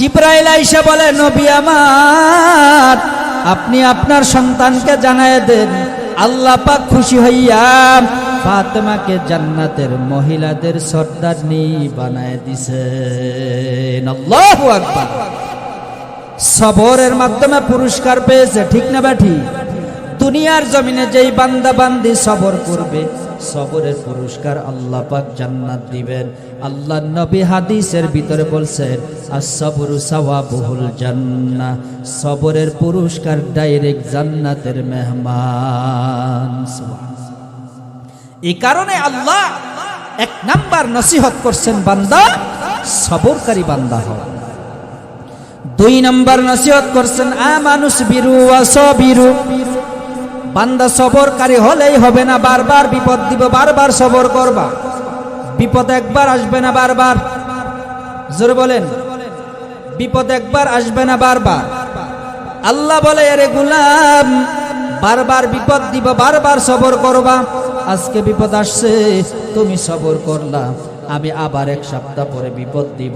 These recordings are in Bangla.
জিবরাইল আইসা বলে, নবী আমার, আপনি আপনার সন্তানকে জানায় দেন আল্লাহ পাক খুশি হইয়া ফাতেমাকে জান্নাতের মহিলাদের সর্দারনি বানায় দিছেন। আল্লাহু আকবার। সবরের মাধ্যমে পুরস্কার পেয়েছে, ঠিক না ব্যাঠি? দুনিয়ার জমিনে যেই বান্দা বান্দি সবর করবে, সবরের পুরস্কার আল্লাহ পাক জান্নাত দিবেন। আল্লাহ নবী হাদিসের ভিতরে বলছেন, আস-সাবরু সাওয়াবুল জান্নাহ, সবরের পুরস্কার ডাইরেক্ট জান্নাতের মেহমান। এই কারণে আল্লাহ এক নাম্বার নসিহত করছেন, বান্দা সবরকারী বান্দা হও। দুই নাম্বার নসিহত করছেন, আমানুস বিরু ওয়া সাবিরু, বান্দা সবরকারী হলেই হবে না, বারবার বিপদ দিব, বারবার সবর করবা। বিপদ একবার আসবে না বারবার, জোরে বলেন, বিপদ একবার আসবে না বারবার। আল্লাহ বলে, আরে গোলাম, বারবার বিপদ দিব, বারবার সবর করবা। আজকে বিপদ আসছে, তুমি সবর করলা, আমি আবার এক সপ্তাহ পরে বিপদ দিব,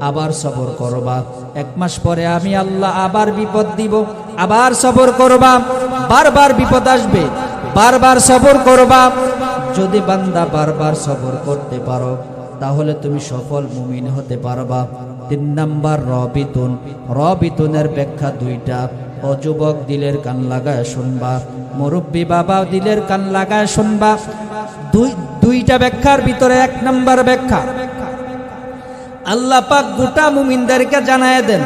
আবার সবর করবা। এক মাস পরে আমি আল্লাহ আবার বিপদ দিব, আবার সবর করবা। বারবার বিপদ আসবে, বারবার সবর করবা। যদি বান্দা বারবার সবর করতে পারো, তাহলে তুমি সফল মুমিন হতে পারবা। তিন নাম্বার রবিতুন, রবিতুনের ব্যাখ্যা দুইটা। ও যুবক, দিলের কান লাগায় শুনবা, মুরব্বী বাবা দিলের কান লাগায় শুনবা। দুইটা ব্যাখ্যার ভিতরে এক নাম্বার ব্যাখ্যা আল্লাহ পাক গোটা মুমিনদেরকে জানায় দেন।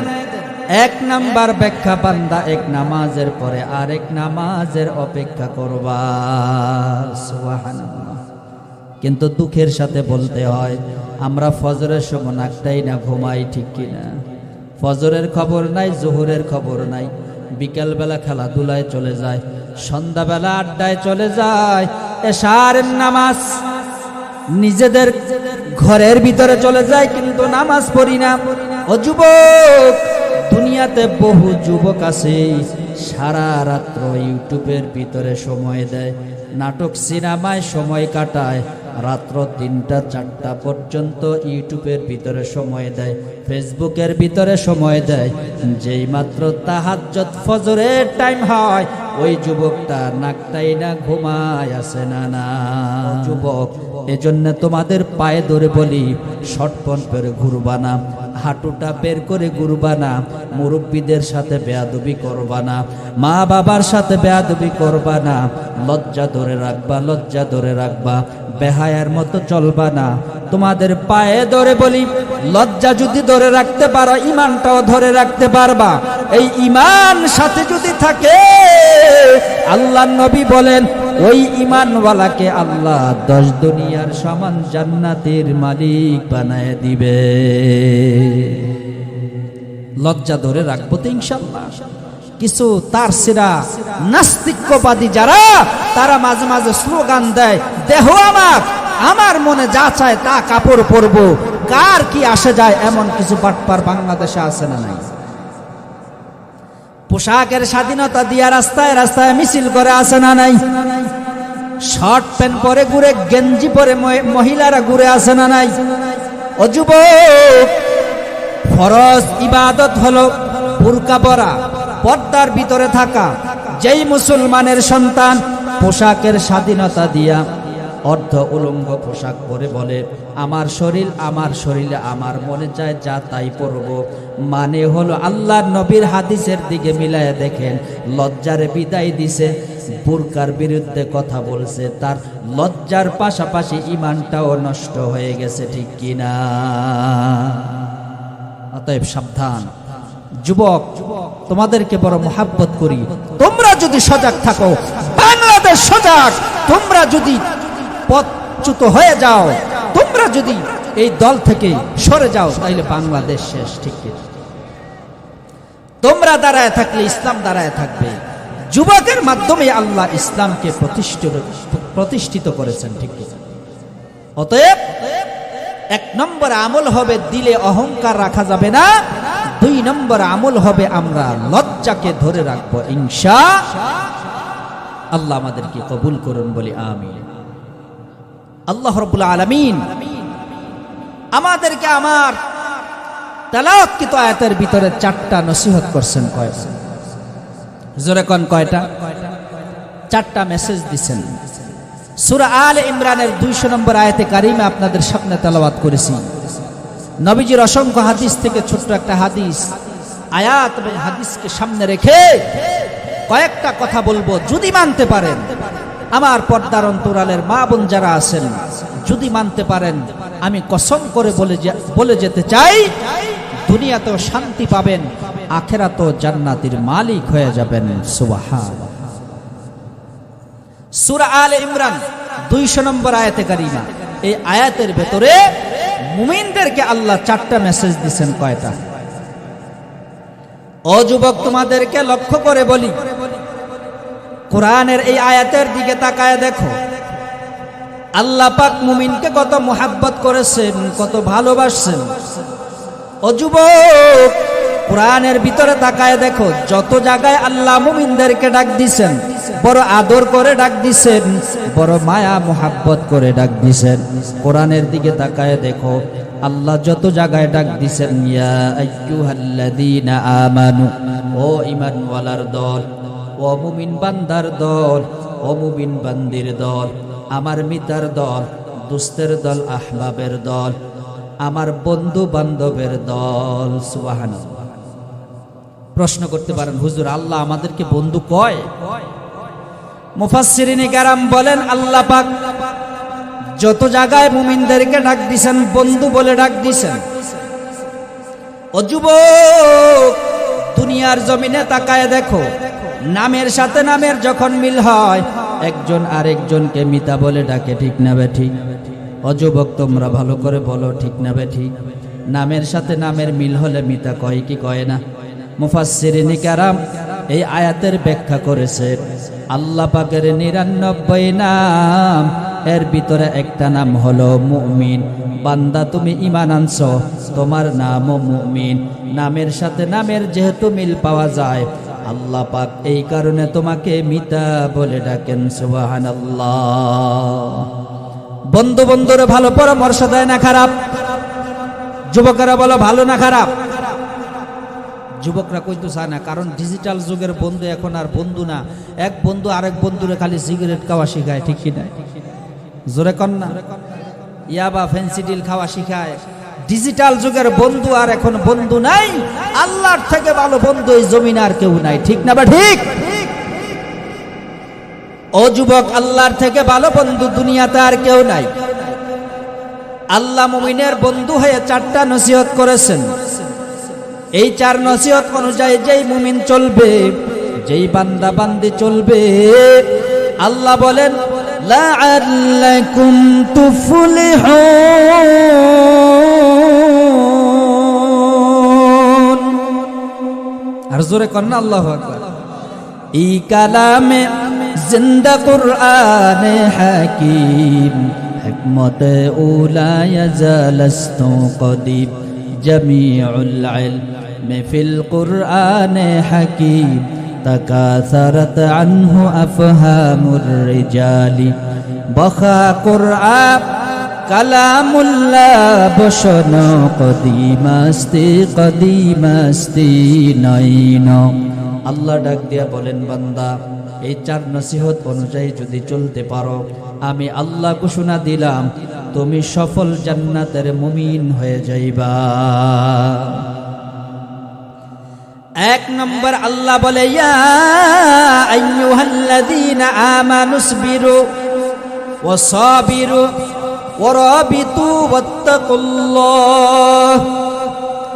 এক নাম্বার ব্যাখ্যা, বান্দা এক নামাজের পরে আরেক নামাজের অপেক্ষা করবা। সুবহানাল্লাহ। কিন্তু দুঃখের সাথে বলতে হয়, আমরা ফজরের সময় নাকটাই না ঘুমাই, ঠিক কিনা? ফজরের খবর নাই, জোহরের খবর নাই, বিকালবেলা খেলাধুলায় চলে যায়, সন্ধ্যাবেলা আড্ডায় চলে যায়, এশার নামাজ নিজেদের ঘরের ভিতরে চলে যায়, কিন্তু নামাজ পড়ি না। ও যুবক, দুনিয়াতে বহু যুবক আছে সারা রাত্র ইউটিউবের ভিতরে সময় দেয়, নাটক সিনেমায় সময় কাটায়, রাত্র 3টা 4টা পর্যন্ত ইউটিউবের ভিতরে সময় দেয়, ফেসবুকের ভিতরে সময় দেয়। যেই মাত্র তাহাজ্জুদ ফজরের টাইম হয়, ওই যুবকটা নাকটাই না ঘুমায় আছে না না। যুবক, এজন্য তোমাদের পায়ে ধরে বলি, শর্টপন পরে ঘুরবা না, হাঁটুটা বের করে ঘুরবা না, মুরব্বীদের সাথে বেয়াদবি করবা না, মা বাবার সাথে বেয়াদবি করবা না, লজ্জা ধরে রাখবা, লজ্জা ধরে রাখবা, বেহায়ার মতো চলবা না। তোমাদের পায়ে ধরে বলি, লজ্জা যদি ধরে রাখতে পারো, ঈমানটাও ধরে রাখতে পারবা। এই ঈমান সাথে যদি থাকে, আল্লাহ নবী বলেন, ওই ঈমানওয়ালাকে আল্লাহ 10 দুনিয়ার সমান জান্নাতের মালিক বানায় দিবে। লজ্জা ধরে রাখবো তো ইনশাআল্লাহ। কিছু তার সিরা নাস্তিকবাদী যারা, তারা মাঝে মাঝে স্লোগান দেয়, দেহ আমার, আমার মনে যা চায় তা কাপড় পরবো, কার কি আসে যায়, এমন কিছু বাটপার বাংলাদেশে আছে না নাই? পোশাকের স্বাধীনতা দিয়া রাস্তায় রাস্তায় মিছিল করে আছে না নাই? শর্ট প্যান্ট পরে ঘুরে, গেঞ্জি পরে মহিলারা ঘুরে আছে না নাই? ও যুবক, ফরজ ইবাদত হলো বুরকা পরা, পর্দার ভিতরে থাকা। যেই মুসলমানের সন্তান পোশাকের স্বাধীনতা দিয়া অর্ধ উলঙ্গ পোশাক পরে বলে, আমার শরীর, আমার শরীরে আমার মনে চায় যা তাই পরব, মানে হলো আল্লাহ নবীর হাদিসের দিকে মিলায় দেখেন, লজ্জার বিদায় দিছে, বুরকার বিরুদ্ধে কথা বলছে, তার লজ্জার পাশাপাশি ঈমানটাও নষ্ট হয়ে গেছে, ঠিক কিনা? অতএব সাবধান যুবক, তোমাদেরকে বড় মোহাব্বত করি। তোমরা যদি সজাগ থাকো, বাংলাদেশ সজাগ। তোমরা যদি পথচ্যুত হয়ে যাও, তোমরা যদি এই দল থেকে সরে যাও, তাহলে বাংলাদেশ শেষ, ঠিক কিনা? তোমরা দাঁড়ায় থাকলে ইসলাম দাঁড়ায় থাকবে। যুবকের মাধ্যমে আল্লাহ ইসলামকে প্রতিষ্ঠিত করেছেন, ঠিক কিনা? অতএব 1 নম্বর আমল হবে, দিলে অহংকার রাখা যাবে না। 2 নম্বর আমল হবে, আমরা লজ্জাকে ধরে রাখবো ইনশাআল্লাহ। আল্লাহ আমাদেরকে কবুল করুন, বলি আমিন। আল্লাহ রাব্বুল আলামিন আমাদেরকে আমার তেলাওয়াতকৃত আয়াতের ভিতরে 4টা নসিহত করছেন। কয়টা? জোরে কোন কয়টা? 4টা মেসেজ দিছেন। সূরা আলে ইমরানের 200 নম্বর আয়াতে কারিমা আপনাদের সামনে তেলাওয়াত করেছি। নবীজির অসংখ্য হাদিস থেকে ছোট্ট একটা হাদিস, আয়াত এবং হাদিসকে সামনে রেখে কয়েকটা কথা বলবো। যদি মানতে পারেন, আমার পর্দার অন্তরালের মা বোন যারা আছেন, যদি মানতে পারেন, আমি কসম করে বলে যেতে চাই, দুনিয়াতেও শান্তি পাবেন, আখিরাতেও জান্নাতের মালিক হয়ে যাবেন। সুবহানাল্লাহ। সূরা আলে ইমরান 200 নম্বর আয়াতে কারিমা, এই আয়াতের ভেতরে মুমিনদেরকে আল্লাহ 4টা মেসেজ দিবেন। কয়টা? ও যুবক, তোমাদেরকে লক্ষ্য করে বলি, কোরআনের এই আয়াতের দিকে তাকায় দেখো, আল্লাহ পাক মুমিনকে কত মোহাব্বত করেছেন, কত ভালোবাসছেন। ও যুবক, কোরআনের ভিতরে তাকায় দেখো, যত জায়গায় আল্লাহ মুমিনদেরকে ডাক দিছেন, বড় আদর করে ডাক দিছেন, বড় মায়া মোহাব্বত করে ডাক দিছেন। কোরআনের দিকে তাকায় দেখো, আল্লাহ যত জায়গায় ডাক দিছেন, ইয়া আইয়ুহাল্লাযীনা আমানু, ও ঈমানওয়ালার দল, ও মুমিন বান্দার দল, ও মুমিন বান্দির দল, আমার মিতার দল, দুস্তের দল, আহবাবের দল, আমার বন্ধু বান্ধবের দল। সুবহানাল্লাহ। প্রশ্ন করতে পারেন, হুজুর, আল্লাহ আমাদেরকে বন্ধু কয়? মুফাসসিরিনে কেরাম বলেন, আল্লাহ পাক যত জায়গায় মুমিনদেরকে ডাক দিছেন, বন্ধু বলে ডাক দিছেন। ও যুবক, দুনিয়ার জমিনে তাকায় দেখো, নামের সাথে নামের যখন মিল হয়, একজন আরেকজনকে মিতা বলে ডাকে, ঠিক না বেঠিক? ও যুবক, তোমরা ভালো করে বলো, ঠিক না বেঠিক? নামের সাথে নামের মিল হলে মিতা কয় কি কয় না? মুফাসসিরিনে কেরাম এই আয়াতের ব্যাখ্যা করেছে, আল্লাহ পাকের 99 নাম, এর ভিতরে একটা নাম হলো মুমিন। বান্দা, তুমি ঈমান আনছো, তোমার নামও মুমিন। নামের সাথে নামের যেহেতু মিল পাওয়া যায়, আল্লাহ পাক এই কারণে তোমাকে মিতা বলে ডাকেন। সুবহানাল্লাহ। বন্ধু বন্ধুরে ভালো পরামর্শ দেয় না খারাপ? যুবকেরা বলো, ভালো না খারাপ? যুবকরা কইতে চায় না, কারণ ডিজিটাল যুগের বন্ধু এখন আর বন্ধু না। এক বন্ধু আরেক বন্ধুরে খালি সিগারেট খাওয়া শিখায়, ঠিক কিনা? জোরে কন না? ইয়াবা ফেন্সিডিল খাওয়া শিখায়। ডিজিটাল যুগের বন্ধু আর এখন বন্ধু নাই। আল্লাহর থেকে ভালো বন্ধু এই জমিনে আর কেউ নাই, ঠিক না? বা ঠিক? ও যুবক, আল্লাহর থেকে ভালো বন্ধু দুনিয়াতে আর কেউ নাই। আল্লাহ মুমিনের বন্ধু হয়ে 4টা নসিহত করেছেন। এই 4 নসিহত অনুযায়ী যেই মুমিন চলবে, যেই বান্দা বান্দি চলবে, আল্লাহ বলেন, লাআল্লাকুম তুফলিহুন। আর জোরে কর না, আল্লাহু আকবার। এই কালামে জিন্দা কুরআনে হাকিম, হিকমতে উলা ইয়াজালাস্তু কদিব, জামিউল ইলম ফিল কুরআনে হাকিম, তাকাসারাত আনহু আফহামুর রিজালি, বখা কুরআন কালামুল্লাহ, বসন কদিমাস্তি নয়ন। আল্লাহ ডাক দিয়া বলেন, বান্দা, এই 4 নসিহত অনুযায়ী যদি চলতে পারো, আমি আল্লাহ ঘোষণা দিলাম, তুমি সফল জান্নাতের মুমিন হয়ে যাইবা। 1 নম্বর আল্লাহ বলে, ইয়া আইয়ুহাল্লাযীনা আমানুসবিরু ওয়াসাবিরু ওয়ারাবিতু ওয়াত্তাকুল্লাহ।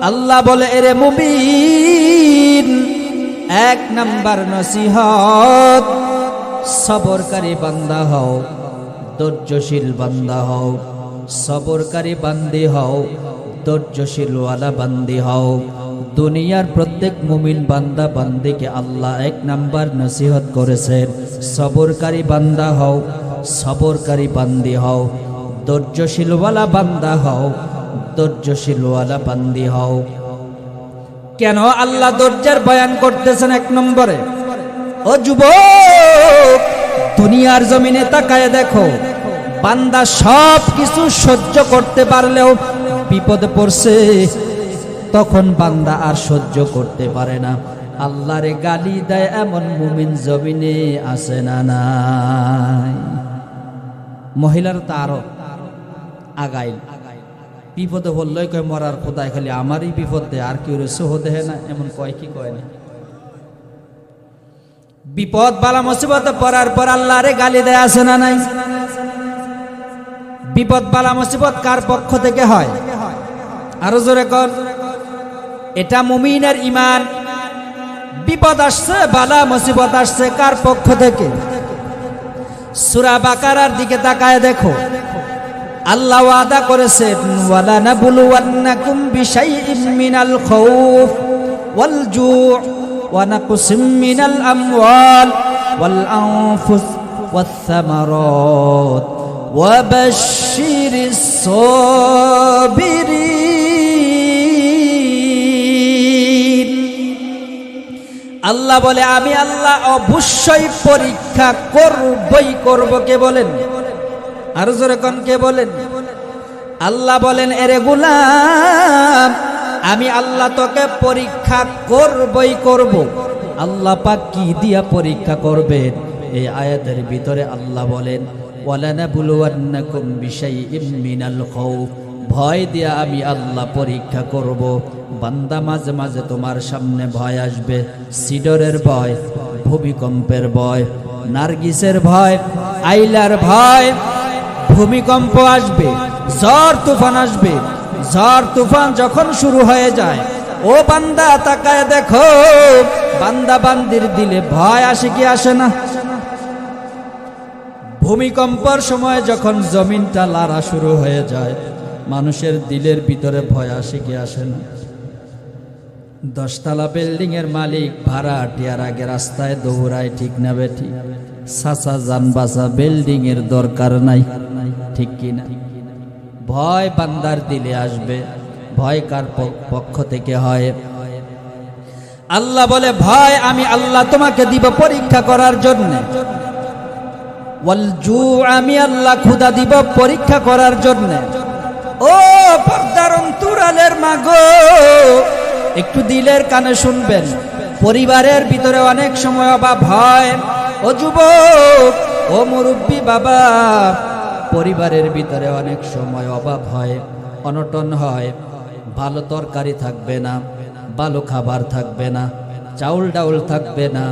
আল্লাহ বলে, এরে মুমিন, 1 নম্বর নসিহত, সবরকারী বান্দা হও, ধৈর্যশীল বান্দা হও, সবরকারী বান্দি হও, ধৈর্যশীলওয়ালা বান্দি হও। দুনিয়ার প্রত্যেক মুমিন বান্দা বান্দিকে আল্লাহ 1 নম্বর নসিহত করেছেন, সবরকারী বান্দা হও, সবরকারী বান্দি হও, ধৈর্যশীলওয়ালা বান্দা হও, ধৈর্যশীলওয়ালা বান্দি হও। কেন আল্লাহ ধৈর্যের বয়ান করতেছেন 1 নম্বরে? ও যুবক, দুনিয়ার জমিনে তাকায় দেখো, বান্দা সব কিছু সহ্য করতে পারলেও বিপদে পড়ছে। তখন বান্দা আর সহ্য করতে পারে না, আল্লাহরে গালি দেয় এমন মুমিন জমিনে আছে না নাই? মহিলার তো আরো আগাইল, বিপদে বললই কয় মরার খোদায় খালি আমারই বিপদ দেয়, আর কেউ সহ দেহে না, এমন কয় কি কয় না? বিপদ বালা মুসিবতে পড়ার পর আল্লাহরে গালি দেয় আছে না নাই? বিপদ বালা মুসিবত কার পক্ষ থেকে হয়? আরো জোরে কর। এটা মুমিনের ঈমান। বিপদ আসছে, বালা মুসিবত আসছে কার পক্ষ থেকে? সূরা বাকারার দিকে তাকায় দেখো, আল্লাহ ওয়াদা করেছেন ওয়ালা নাবলুওয়ান্নাকুম বিশাইইম মিনাল খাউফ ওয়াল জু' ওয়া নাকসিম মিনাল আমওয়াল ওয়াল আনফুস ওয়াস সামারাত ওয়া বাশশিরিস সাবিরিন। আল্লাহ বলে আমি আল্লাহ অবশ্যই পরীক্ষা করবই করব। কে বলেন? আর জোরে কোন কে বলেন? আল্লাহ বলেন এরে গোলাম আমি আল্লাহ তোকে পরীক্ষা করবই করব। আল্লাহ পাক কি দিয়া পরীক্ষা করবেন? এই আয়াতের ভিতরে আল্লাহ বলেন ওয়ালানাবলুওয়ান্নাকুম বিশাইইম মিনাল খাউফ, ভয় দিয়া আমি আল্লাহ পরীক্ষা করব। বান্দা মাঝে মাঝে তোমার সামনে ভয় আসবে, সিডরের ভয়, ভূমিকম্পের ভয়, নার্গিসের ভয়, আইলার ভয়, ভূমিকম্প আসবে, ঝড় তুফান আসবে। ঝড় তুফান যখন শুরু হয়ে যায়, ও বান্দা তাকায় দেখো, বান্দা বান্দির দিলে ভয় আসে কি আসে না? ভূমিকম্পের সময় যখন জমিনটা লাড়া শুরু হয়ে যায়, মানুষের দিলের ভিতরে ভয় আসে কি আসে না? 10 তলা বিল্ডিং এর মালিক ভাড়াটিয়ার আগে রাস্তায় দৌড়ায়, ঠিক না বেঠি? সাসা জান বাসা বিল্ডিং এর দরকার নাই, ঠিক কি না? ভয় বান্দার দিলে আসবে। ভয় কার পক্ষ থেকে হয়? আল্লাহ বলে ভয় আমি আল্লাহ তোমাকে দিব পরীক্ষা করার জন্য। ওয়াল জু' আমি আল্লাহ ক্ষুধা দিব পরীক্ষা করার জন্য। ও পর্দার অন্তরালের মাগো, একটু দিলের কানে শুনবেন। পরিবারের ভিতরে অনেক সময় অভাব হয়। ও যুবক, ও মুরব্বী বাবা, পরিবারের ভিতরে অনেক সময় অভাব হয়, অনটন হয়। ভালো তরকারি থাকবে না, ভালো খাবার থাকবে না, চাউল ডাউল থাকবে না,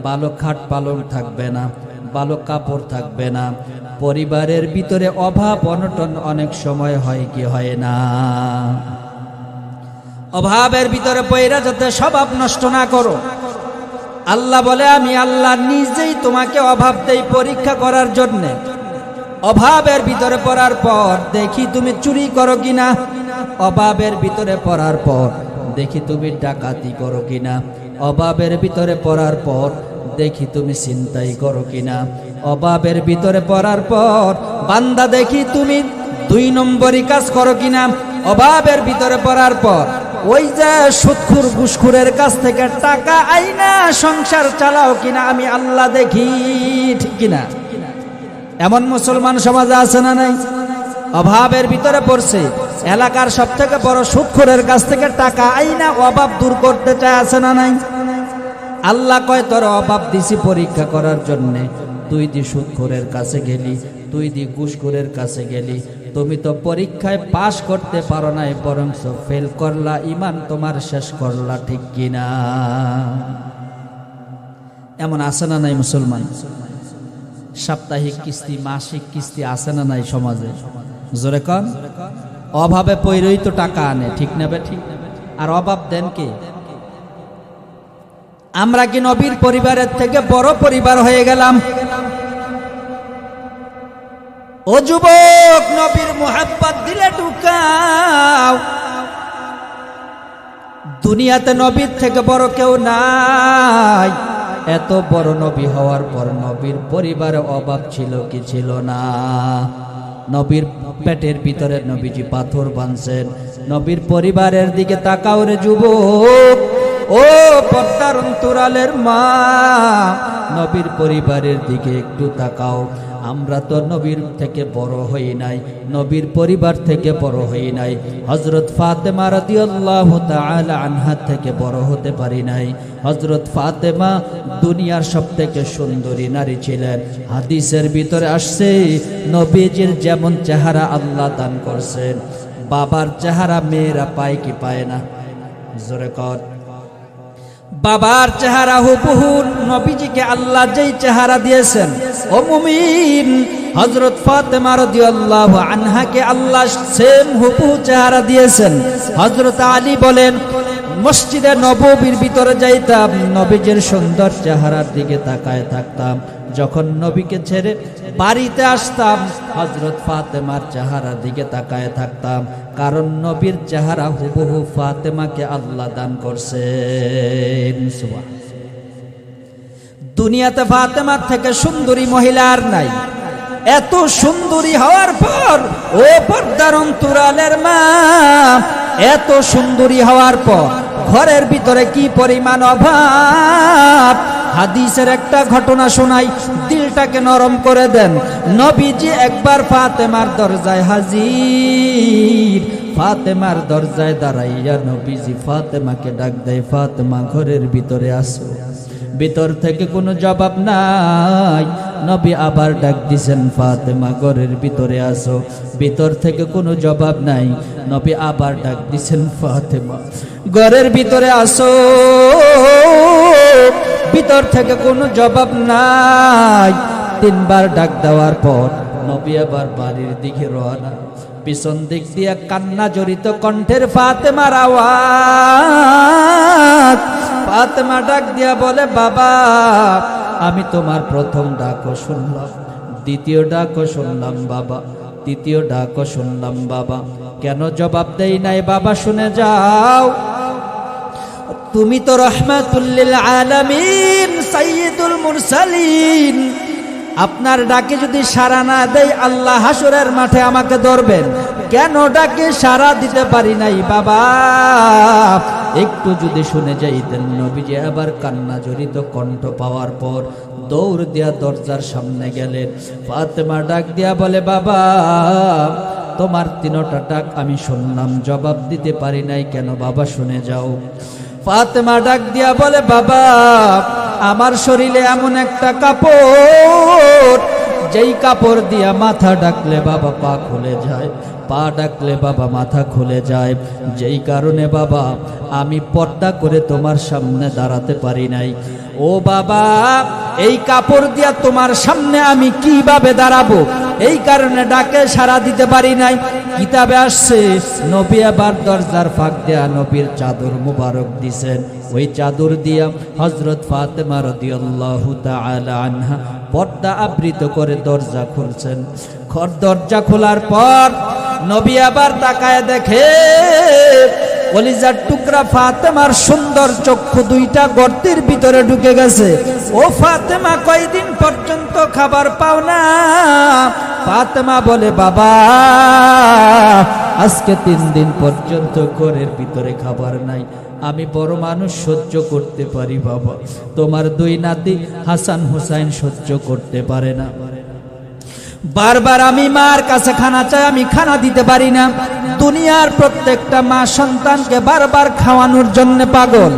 ভালো খাট পালং থাকবে না, ভালো কাপড় থাকবে না। পরিবারের ভিতরে অভাব অনটন অনেক সময় হয় কি হয় না? অভাবের ভিতরে পয়রা যাতে স্বভাব নষ্ট না করো, আল্লাহ বলে আমি আল্লাহ নিজেই তোমাকে অভাব দেই পরীক্ষা করার জন্য। অভাবের ভিতরে পড়ার পর দেখি তুমি চুরি করো কিনা, অভাবের ভিতরে পড়ার পর দেখি তুমি ডাকাতি করো কিনা, অভাবের ভিতরে পড়ার পর দেখি তুমি ছিনতাই করো কিনা, অভাবের ভিতরে পড়ার পর বান্দা দেখি তুমি 2 নম্বরই কাজ করো কিনা, অভাবের ভিতরে পড়ার পর ওই যে সুদখোর ঘুষখোরের কাছ থেকে টাকা আইনা সংসার চালাও কিনা আমি আল্লাহ দেখি, ঠিক কিনা? এমন মুসলমান সমাজে আছে না নাই? অভাবের ভিতরে পড়ছে, এলাকার সবথেকে বড় সুদখোরের কাছ থেকে টাকা আইনা অভাব দূর করতে চায়, আছে না নাই? আল্লাহ কয় তোর অভাব দিছি পরীক্ষা করার জন্য। তুই দি সুদখোরের কাছে গেলি, তুই দি ঘুষখোরের কাছে গেলি, তুমি তো পরীক্ষায় পাশ করতে পারো নাই, বরং ফেল করলা, ইমান তোমার শেষ করলা, ঠিক কিনা? এমন আছে না নাই মুসলমান? সাপ্তাহিক কিস্তি, মাসিক কিস্তি আছে না নাই সমাজে? জোরে কন। অভাবে পইরই তো টাকা আনে, ঠিক না বে ঠিক? আর অভাব দেন কে? আমরা কি নবীর পরিবারের থেকে বড় পরিবার হয়ে গেলাম? ও যুবক, নবীর মুহাব্বত দিলে ঢুকাও। দুনিয়াতে নবীর থেকে বড় কেউ নাই। এত বড় নবী হওয়ার পর নবীর পরিবারে অভাব ছিল কি ছিল না? নবীর পেটের ভিতরে নবীজি পাথর বাঁধছেন। নবীর পরিবারের দিকে তাকাও রে যুবক, ও ও পর্দার অন্তরালের মা, নবীর পরিবারের দিকে একটু তাকাও। আমরা তো নবীর থেকে বড় হই নাই, নবীর পরিবার থেকে বড় হই নাই, হযরত ফাতেমা রাদিয়াল্লাহু তাআলা আনহা থেকে বড় হতে পারি নাই। হযরত ফাতেমা দুনিয়ার সবথেকে সুন্দরী নারী ছিলেন। হাদিসের ভিতরে আসছে নবীজির যেমন চেহারা আল্লাহ দান করছেন, বাবার চেহারা মেয়েরা পায় কি পায় না? জোরে কর। বাবার চেহারা হুবহু নবীজিকে আল্লাহ যেই চেহারা দিয়েছেন, ও মুমিন, হযরত ফাতেমা রাদিয়াল্লাহু আনহাকে আল্লাহ সেম হুবহু চেহারা দিয়েছেন। হযরত আলী বলেন, মসজিদে নববীর ভিতরে যাইতাম, নবীজির সুন্দর চেহারার দিকে তাকায় থাকতাম। যখন নবীকে ছেড়ে বাড়িতে আসতাম, হযরত ফাতেমার চেহারার দিকে তাকায় থাকতাম, কারণ নবীর চেহারা হুবহু ফাতেমাকে আল্লাহ দান করছেন। দুনিয়াতে ফাতেমার থেকে সুন্দরী মহিলা আর নাই। এত সুন্দরী হওয়ার পর, ও পর্দার অন্তরালের মা, এত সুন্দরী হওয়ার পর ঘরের ভিতরে কি পরিমাণ অভাব। হাদিসের একটা ঘটনা শোনাই, দিলটাকে নরম করে দেন। নবীজি একবার ফাতেমার দরজায় হাজির। ফাতেমার দরজায় দাঁড়াইয়া নবীজি ফাতেমাকে ডাক দেয়, ফাতেমা ঘরের ভিতরে আসো। ভিতর থেকে কোনো জবাব নাই। নবী আবার ডাক দিছেন, ফাতেমা ঘরের ভিতরে আসো। ভিতর থেকে কোনো জবাব নাই। নবী আবার ডাক দিছেন, ফাতেমা ঘরের ভিতরে আসো। ভিতর থেকে কোনো জবাব নাই। তিনবার ডাক দেওয়ার পর নবী আবার বাড়ির দিকে রওনা। পিছন দিক দিয়ে কান্না জড়িত কণ্ঠের ফাতেমার আওয়াজ। ফাতেমা ডাক দিয়া বলে, বাবা, আমি তোমার প্রথম ডাকও শুনলাম, দ্বিতীয় ডাকও শুনলাম বাবা, তৃতীয় ডাকও শুনলাম বাবা, কেন জবাব দেই নাই বাবা? শুনে যাও, তুমি তো রহমাতুল লিল আলামিন, সাইয়্যিদুল মুরসালিন। আপনার ডাকে যদি সাড়া না দেয়, আল্লাহ হাসরের মাঠে আমাকে ধরবেন। কেন ডাকে সাড়া দিতে পারি নাই বাবা? একটু যদি শুনে যাইতেন। নবীজি আবার কান্না জড়িত কণ্ঠ পাওয়ার পর দৌড় দিয়া দরজার সামনে গেলেন। ফাতেমা ডাক দিয়া বলে, বাবা, তোমার তিনটা ডাক আমি শুনলাম, জবাব দিতে পারি নাই কেন বাবা? শুনে যাও। ফাতেমা ডাক দিয়া বলে, বাবা, আমার শরীরে এমন একটা কাপড়, যেই কাপড় দিয়া মাথা ডাকলে বাবা পা খুলে যায়, পা ডাকলে বাবা মাথা খুলে যায়, যেই কারণে বাবা আমি পর্দা করে তোমার সামনে দাঁড়াতে পারি নাই। ও বাবা, এই কাপড় দিয়া তোমার সামনে আমি কিভাবে দাঁড়াবো? এই কারণে ডাকে সাড়া দিতে পারি নাই। কিতাবে আসছে, নবী আবার দরজার ফাঁক দিয়া নবীর চাদর মুবারক দিছেন। ওই চাদর দিয়া হযরত ফাতেমা রাদিয়াল্লাহু তাআলা আনহা পর্দা আবৃত করে দরজা খুলছেন। দরজা খোলার পর নবী আবার তাকায় দেখে, কলিজার টুকরা ফাতেমার সুন্দর চক্ষু দুইটা গর্তের ভিতরে ঢুকে গেছে। ও ফাতেমা, কয়দিন পর্যন্ত খাবার পাও না? ফাতেমা বলে, বাবা, আজকে 3 দিন পর্যন্ত ঘরের ভিতরে খাবার নাই। আমি বড় মানুষ, সহ্য করতে পারি বাবা, তোমার 2 নাতি হাসান হুসাইন সহ্য করতে পারে না। বারবার আমি মার কাছে খানা চাই, আমি খানা দিতে পারি না। দুনিয়ার প্রত্যেকটা মা সন্তানকে বারবার খাওয়ানোর জন্য পাগল।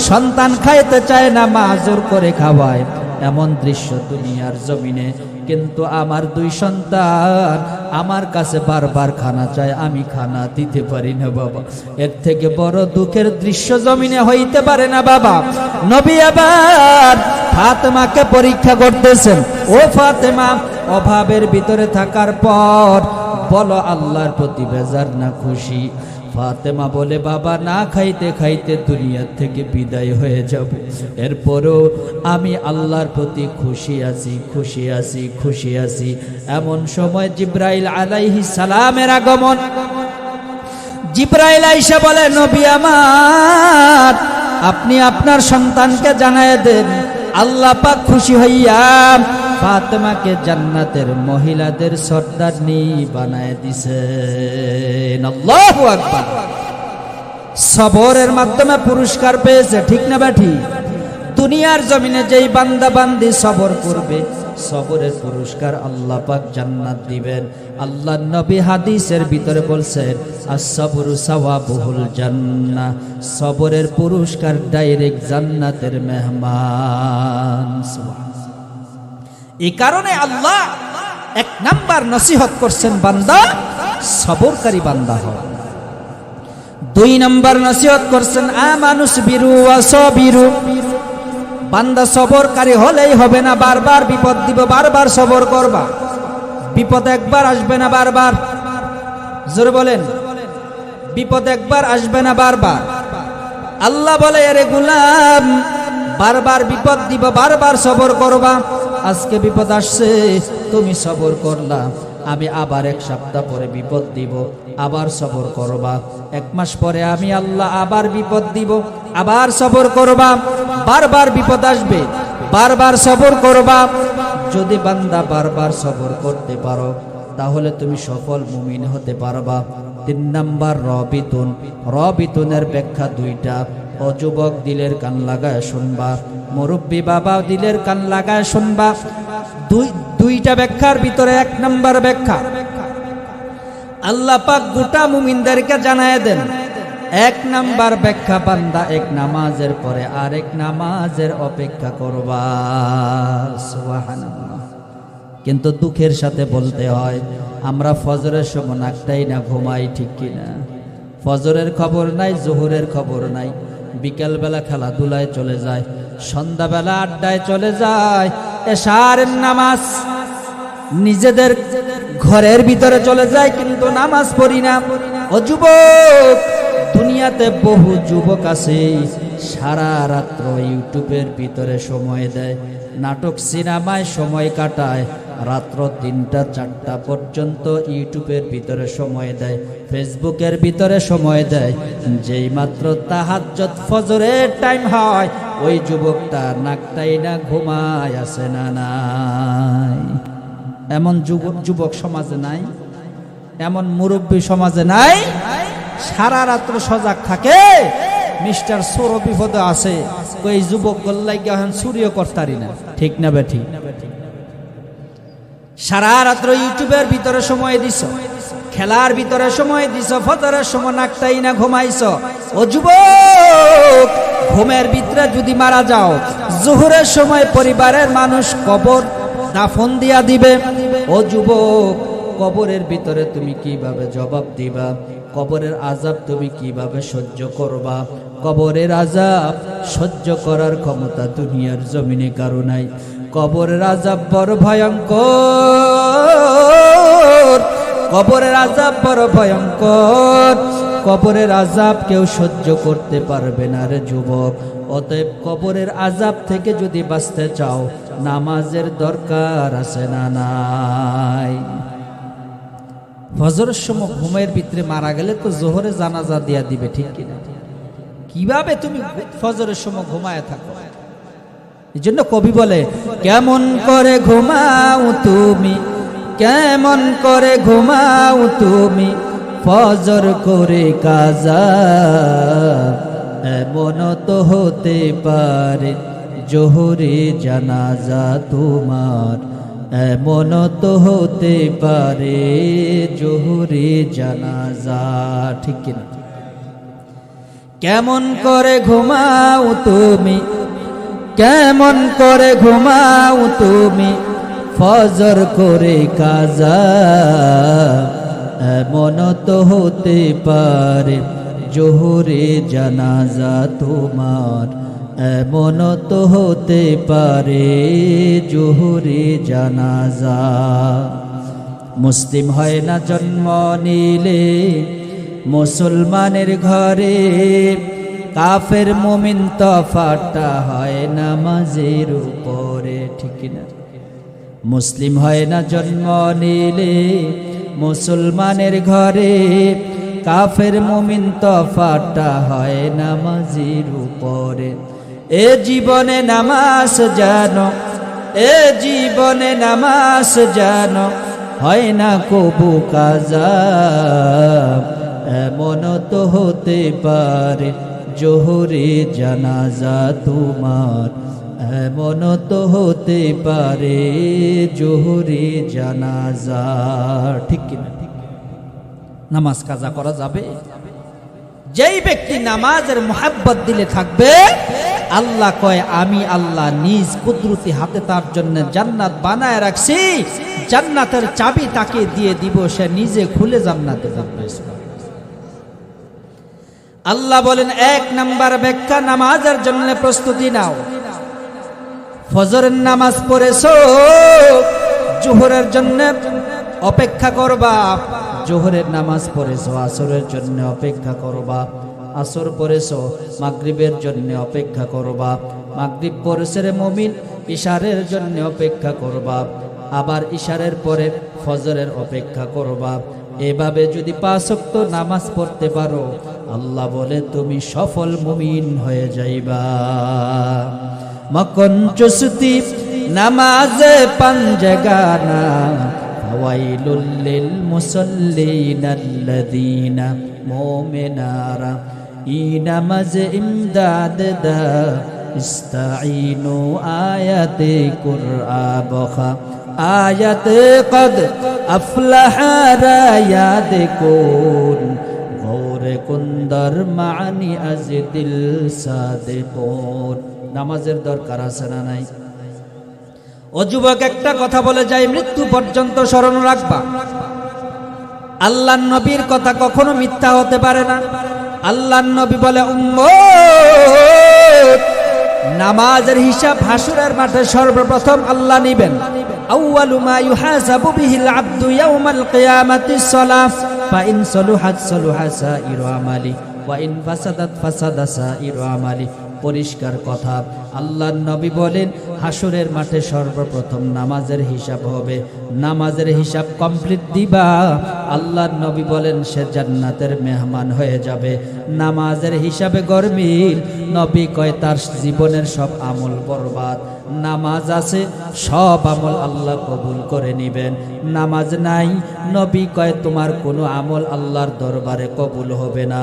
সন্তান খাইতে চায় না, মা জোর করে খাওয়ায়। এমন দৃশ্য দুনিয়ার জমিনে, কিন্তু আমার 2 সন্তান আমার কাছে বারবার খানা চায়, আমি খানা দিতে পারি না বাবা। এর থেকে বড় দুঃখের দৃশ্য জমিনে হইতে পারে না বাবা। নবী আবার ফাতেমাকে পরীক্ষা করতেছেন। ও ফাতেমা, অভাবের ভিতরে থাকার পর বলো, আল্লাহর প্রতি বেজার না খুশি? ফাতেমা বলে, বাবা, না খাইতে খাইতে দুনিয়া থেকে বিদায় হয়ে যাব, এরপরও আমি আল্লাহর প্রতি খুশি আছি, খুশি আছি, খুশি আছি। এমন সময় জিবরাইল আলাইহিস সালামের আগমন। জিবরাইল আইসা বলে, নবী আমার, আপনি আপনার সন্তানকে জানায় দেন, আল্লাহ পাক খুশি হইয়া ফাতেমাকে জান্নাতের মহিলাদের সর্দারনি বানায় দিছেন। আল্লাহু আকবার। সবরের মাধ্যমে পুরস্কার পেয়েছে, ঠিক না ব্যাঠি? দুনিয়ার জমিনে যেই বান্দা বান্দি সবর করবে, সবরের পুরস্কার আল্লাহ পাক জান্নাত দিবেন। আল্লাহ নবী হাদিসের ভিতরে বলছেন, as-sabru sawabuhul জান্নাহ, সবরের পুরস্কার ডাইরেক্ট জান্নাতের মেহমান। এই কারণে আল্লাহ এক নাম্বার নসিহত করছেন, বান্দা সবরকারী বান্দা হও। দুই নাম্বার নসিহত করছেন, আমানুস বিরু ওয়া সাবিরু, বান্দা সবরকারী হলেই হবে না, বারবার বিপদ দিব, বারবার সবর করবা। বিপদ একবার আসবে না বারবার, জোরে বলেন, বিপদ একবার আসবে না বারবার। আল্লাহ বলে, আরে গোলাম, বারবার বিপদ দিব, বারবার সবর করবা। আজকে বিপদ আসছে, তুমি সবর করলা, আমি আবার এক সপ্তাহ পরে বিপদ দিব, আবার সবর করবা। এক মাস পরে আমি আল্লাহ আবার বিপদ দিব, আবার সবর করবা। বারবার বিপদ আসবে, বারবার সবর করবা। যদি বান্দা বারবার সবর করতে পারো, তাহলে তুমি সফল মুমিন হতে পারবা। তিন নাম্বার রবিতুন, রবিতুনের ব্যাখ্যা দুইটা। ও যুবক, দিলের কান লাগায় শুনবা, মুরব্বী বাবা দিলের কান লাগায় শুনবা। দুইটা ব্যাখ্যার ভিতরে এক নাম্বার ব্যাখ্যা আল্লাহ পাক গোটা মুমিনদেরকে জানায় দেন। এক নাম্বার ব্যাখ্যা, বান্দা এক নামাজের পরে আরেক নামাজের অপেক্ষা করবা। সুবহানাল্লাহ। কিন্তু দুঃখের সাথে বলতে হয়, আমরা ফজরের সময় নাকটাই না ঘুমাই, ঠিক কিনা? ফজরের খবর নাই, জোহরের খবর নাই, বিকেলবেলা খেলাধুলায় চলে যায়, সন্ধ্যাবেলা আড্ডায় চলে যায়, এশার নামাজ নিজেদের ঘরের ভিতরে চলে যায়, কিন্তু নামাজ পড়ি না। ও যুবক, দুনিয়াতে বহু যুবক আছে সারা রাত্র ইউটিউবের ভিতরে সময় দেয়, নাটক সিনেমায় সময় কাটায়, রাত্র 3টা 4টা পর্যন্ত ইউটিউবের ভিতরে সময় দেয়, ফেসবুকের ভিতরে সময় দেয়। যেই মাত্র তাহাজ্জুদ ফজরের টাইম হয়, ওই যুবকটা নাকটাই না ঘুমায়, আছে না নাই? এমন যুবক সমাজে নাই? এমন মুরব্বী সমাজে নাই? সারা রাত্র সজাগ থাকে, মিস্টার সোর বিপদে আছে, ওই যুবক গল্লাই এখন চুরিও করতারি না, ঠিক না বেঠি? সারা রাত্র ইউটিউবের ভিতরে সময় দিছ, খেলার ভিতরে সময় দিছ, ফজরের সময় নাকটাই না ঘুমাইছ। ও যুবক, ঘুমের ভিতরে যদি মারা যাও, জোহরের সময় পরিবারের মানুষ কবর দাফন দিয়া দিবে। ও যুবক, কবরের ভিতরে তুমি কিভাবে জবাব দিবা? কবরের আযাব তুমি কিভাবে সহ্য করবা? কবরের আযাব সহ্য করার ক্ষমতা দুনিয়ার জমিনে কারো নাই। কবরের আযাব বড় ভয়ঙ্কর, কবরের আযাব বড় ভয়ঙ্কর। কবরের আযাব কেউ সহ্য করতে পারবে না রে যুবক। অতএব কবরের আযাব থেকে যদি বাঁচতে চাও, নামাজের দরকার আছে না নাই? ফজরের সময় ঘুমের ভিতরে মারা গেলে তো জোহরে জানাজা দিয়া দিবে, ঠিক কিনা? কিভাবে তুমি ফজরের সময় ঘুমায় থাকো? এই জন্য কবি বলে, কেমন করে ঘুমাও তুমি, কেমন করে ঘুমাও তুমি, ফজর করে কাজা। এমন তো হতে পারে জোহরে জানাজা তোমার, এমন তো হতে পারে জোহরে জানাজা, ঠিক কিনা? কেমন করে ঘুমাও তুমি, কেমন করে ঘুমাও তুমি, ফজর করে কাজা। এমন তো হতে পারে জোহরে জানাজা তোমার, এমন তো হতে পারে জোহরে জানাজা। মুসলিম হয় না জন্ম নিলে মুসলমানের ঘরে, কাফের মুমিন তফাৎটা হয় নামাজের উপরে, ঠিক না? মুসলিম হয় না জন্ম নিলে মুসলমানের ঘরে, কাফের মুমিন তফাৎটা হয় নামাজের উপরে। এ জীবনে নামাজ জানো, এ জীবনে নামাজ জানো, হয় না কবু কাজা। এমন তো হতে পারে জোহরে জানাজা তোমার, এমন তো হতে পারে জোহরে জানাজা। ঠিক কিনা? নামাজ কাজা করা যাবে? যেই ব্যক্তি নামাজের মোহাব্বত দিলে থাকবে, আল্লাহ কয় আমি আল্লাহ নিজ কুদরতি হাতে তার জন্য জান্নাত বানায় রাখছি, জান্নাতের চাবি তাকে দিয়ে দিব, সে নিজে খুলে জান্নাতে যাবে। আল্লাহ বলেন, এক নাম্বার ব্যাখ্যা, নামাজের জন্য প্রস্তুতি নাও। ফজরের নামাজ পড়েছো, জোহরের জন্য অপেক্ষা করবা। জোহরের নামাজ পড়েছো, আসরের জন্য অপেক্ষা করবা। আসর পড়েছো, মাগরিবের জন্য অপেক্ষা করবা। মাগরিব পড়েছে রে মুমিন, ইশারের জন্য অপেক্ষা করবা। আবার ইশারের পরে ফজরের অপেক্ষা করবা। এভাবে যদি 5 ওয়াক্ত নামাজ পড়তে পারো, আল্লাহ বলে তুমি সফল মুমিন হয়ে যাইবা। মকন চুস্তি নামাজে পাঞ্জগানা, ফাওয়াইলুল লিল মুসাল্লিনাল্লাযীনা মুমিনারা, ই নামাজ ইমদাদ দা ইস্তাঈনু আয়াতে কুরআবখা, আয়াতে কদ আফলাহা রায়াদ কুন, গৌরে কুন্দর মানি আজদিল সাদিকুন। নামাজের দরকার আছে না নাই? ও যুবক, একটা কথা বলে যাই, মৃত্যু পর্যন্ত স্মরণ রাখবা, আল্লাহর নবীর কথা কখনো মিথ্যা হতে পারে না। আল্লাহর নবী বলে, উম্মত, নামাজের হিসাব হাসরের মাঠে সর্বপ্রথম আল্লাহ নেবেন। আউয়ালু মা ইউহাসাবু বিহিল আবদু ইয়াউমাল কিয়ামাতিস সালাহ, ফাইন সালুহাত সালুহা সাইরু আমালি, ওয়া ইন ফাসাদাত ফাসাদা সাইরু আমালি। পরিষ্কার কথা, আল্লাহর নবী বলেন হাসরের মাঠে সর্বপ্রথম নামাজের হিসাব হবে। নামাজের হিসাব কমপ্লিট দিবা, আল্লাহর নবী বলেন সে জান্নাতের মেহমান হয়ে যাবে। নামাজের হিসাবে গরমিল, নবী কয় তার জীবনের সব আমল বরবাদ। নামাজ আছে, সব আমল আল্লাহ কবুল করে নিবেন। নামাজ নাই, নবী কয় তোমার কোনো আমল আল্লাহর দরবারে কবুল হবে না।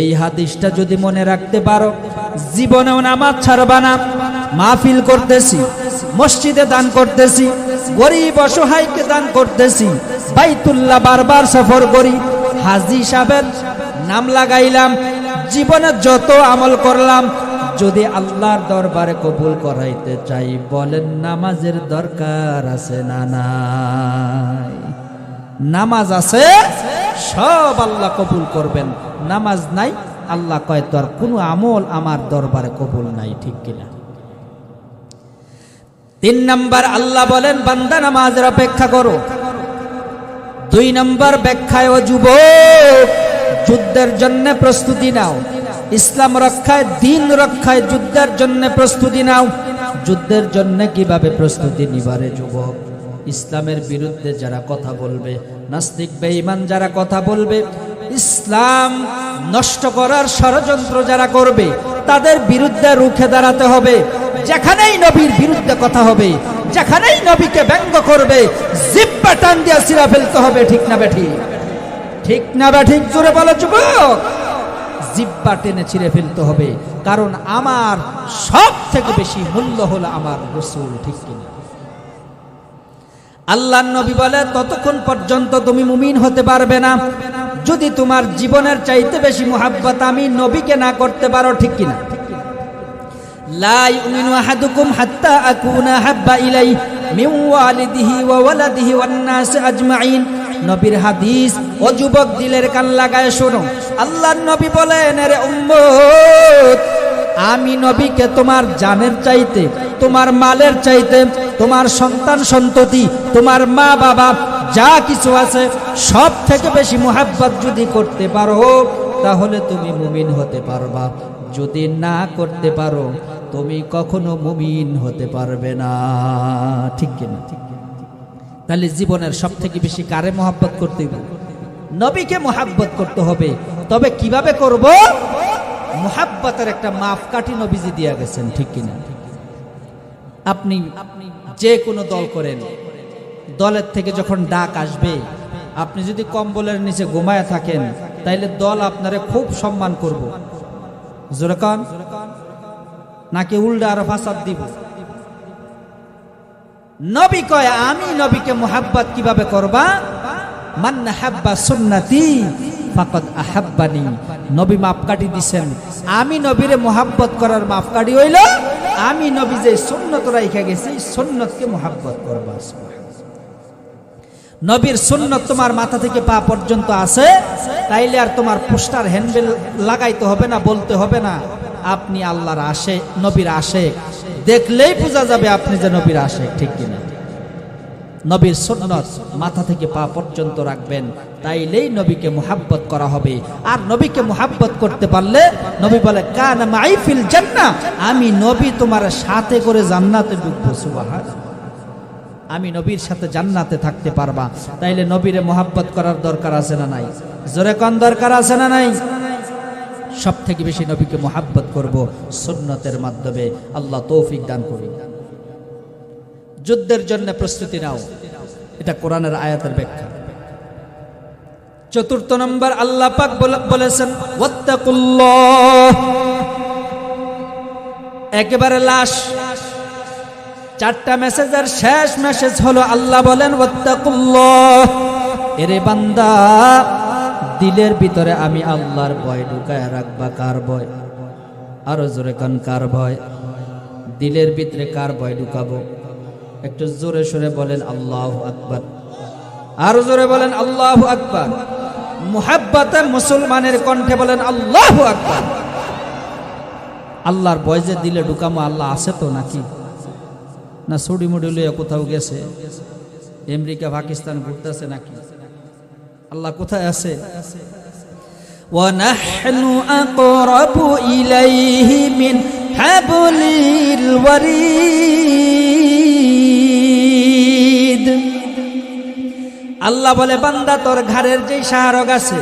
এই হাদিসটা যদি মনে রাখতে পারো, জীবনেও নামাজ ছাড়বা না। মাহফিল করতেছি, মসজিদে দান করতেছি, গরিব অসহায়কে দান করতেছি, বাইতুল্লাহ বারবার সফর করি, হাজী সাহেবের নাম লাগাইলাম, জীবনে যত আমল করলাম, যদি আল্লাহর দরবারে কবুল করাইতে চাই, বলেন নামাজের দরকার আছে না নাই? নামাজ আছে, সব আল্লাহ কবুল করবেন। নামাজ নাই, আল্লাহ কয় তোর কোনো আমল আমার দরবারে কবুল নাই। ঠিক কিনা? 3 নাম্বার, আল্লাহ বলেন বান্দা নামাজের অপেক্ষা করো। 2 নাম্বার ব্যাখ্যায়, ও যুবক, যুদ্ধের জন্য প্রস্তুতি নাও। ইসলাম রক্ষায়, দিন রক্ষায় যুদ্ধের জন্য প্রস্তুতি নাও। যুদ্ধের জন্য কিভাবে প্রস্তুতি নিবারে যুবক? ইসলামের বিরুদ্ধে যারা কথা বলবে, নাস্তিক বেঈমান যারা কথা বলবে, ইসলাম নষ্ট করার ষড়যন্ত্র যারা করবে, তাদের বিরুদ্ধে রুখে দাঁড়াতে হবে। যেখানেই নবীর বিরুদ্ধে কথা হবে, যেখানেই নবীকে ব্যঙ্গ করবে, জিহ্বা টান দিয়ে ছিঁড়ে ফেলতে হবে। ঠিক না বেঠিক? ঠিক না বেঠিক? জোরে বলো যুবক। জিহ্বা টেনে ছিঁড়ে ফেলতে হবে, কারণ আমার সব থেকে বেশি মূল্য হলো আমার রাসূল। ঠিক কিনা? আল্লাহর নবী বলে ততক্ষণ পর্যন্ত তুমি মুমিন হতে পারবে না যদি তোমার জীবনের চাইতে বেশি মুহাব্বত আমি নবীকে না করতে পারো। ঠিক কিনা? লা ইউমিনু আহাদুকুম হাত্তা আকুনা হাব্বা ইলাইহি মিন ওয়ালিদিহি ওয়া ওয়ালাদিহি ওয়ান নাস আজমাইন। নবীর হাদিস। ও যুবক, দিলের কান লাগায় শোনো। আল্লাহর নবী বলেন, রে উম্মত, আমি নবীকে তোমার জানের চাইতে, তোমার মালের চাইতে, তোমার সন্তান সন্ততি, তোমার মা বাবা যা কিছু আছে সব থেকে বেশি মুহাব্বত যদি করতে পারো, তাহলে তুমি মুমিন হতে পারবা। যদি না করতে পারো, তুমি কখনো মুমিন হতে পারবে না। ঠিক কিনা? তাহলে জীবনের সব থেকে বেশি কারে মুহাব্বত করতে হবে? নবীকে মুহাব্বত করতে হবে। তবে কিভাবে করব? মুহাব্বতের একটা মাপকাঠি নবীজি দিয়ে গেছেন। ঠিক কিনা? আপনি যে কোনো দল করেন, দলের থেকে যখন ডাক আসবে, আপনি যদি কম্বলের নিচে ঘুমায় থাকেন, তাইলে দল আপনারে খুব সম্মান করব। জোরে কোন, নাকি উল্টা আরো ফাসাদ দিব? নবী কয় আমি নবীকে মুহাব্বত কিভাবে করবা? মান হাব্বা সুন্নতি ফাকাদ আহাব্বানি। নবী মাপকাঠি দিছেন, আমি নবীরে মুহাব্বত করার মাপকাঠি হইল আমি নবী যে সুন্নত রাইখা গেছি সুন্নতকে মুহাব্বত করবা। নবীর সুন্নত তোমার মাথা থেকে পা পর্যন্ত আছে, তাইলে আর তোমার পোস্টার হ্যান্ডেল লাগাইতে হবে না, বলতে হবে না আপনি আল্লাহর আশেক, নবীর আশেক। দেখলেই বোঝা যাবে আপনি যে নবীর আশেক, ঠিক কিনা? নবীর সুন্নত মাথা থেকে পা পর্যন্ত রাখবেন, তাইলেই নবীকে মুহাব্বত করা হবে। আর নবীকে মুহাব্বত করতে পারলে নবী বলে কানা মাই ফিল জান্নাহ, আমি নবী তোমার সাথে করে জান্নাতে ঢুকবো। সুবহানাল্লাহ, আমি নবীর সাথে জান্নাতে থাকতে পারবা। তাইলে নবীরে মুহাব্বত করার দরকার আছে না নাই? জোরে কোন, দরকার আছে না নাই? সব থেকে বেশি নবীকে মুহাব্বত করব সুন্নতের মাধ্যমে। আল্লাহ তৌফিক দান করুন। যুদ্ধের জন্য প্রস্তুতি নাও, এটা কোরআনের আয়াতের ব্যাখ্যা। চতুর্থ নম্বর আল্লাহ পাক বলেছেন ওয়াত্তাকুল্লাহ, একেবারে লাশ। চারটা মেসেজের শেষ মেসেজ হলো আল্লাহ বলেন ওয়াত্তাকুল্লাহ, এরে বান্দা দিলের ভিতরে আমি আল্লাহর ভয় ঢুকায় রাখবা। কার ভয়? আরো জোরে কান, কার ভয়? দিলের ভিতরে কার ভয় ঢুকাবো? একটু জোরে সরে বলেন আল্লাহু আকবার। আরো জোরে বলেন আল্লাহু আকবার। মুহাব্বতে মুসলমানের কণ্ঠে বলেন আল্লাহু আকবার। আল্লাহর ভয় যে দিলে ঢুকামো, আল্লাহ আছে তো নাকি? না ছুটি মুড়ি লইয়া কোথাও গেছে, আমেরিকা পাকিস্তান ঘুরতেছে নাকি? আল্লাহ কোথায় আছে? ওয়ানাহনু আকরাবু ইলাইহি মিন হাবলিল ওয়ারিদ। আল্লাহ বলে বান্দা তোর ঘাড়ের যে শাহরগ আছে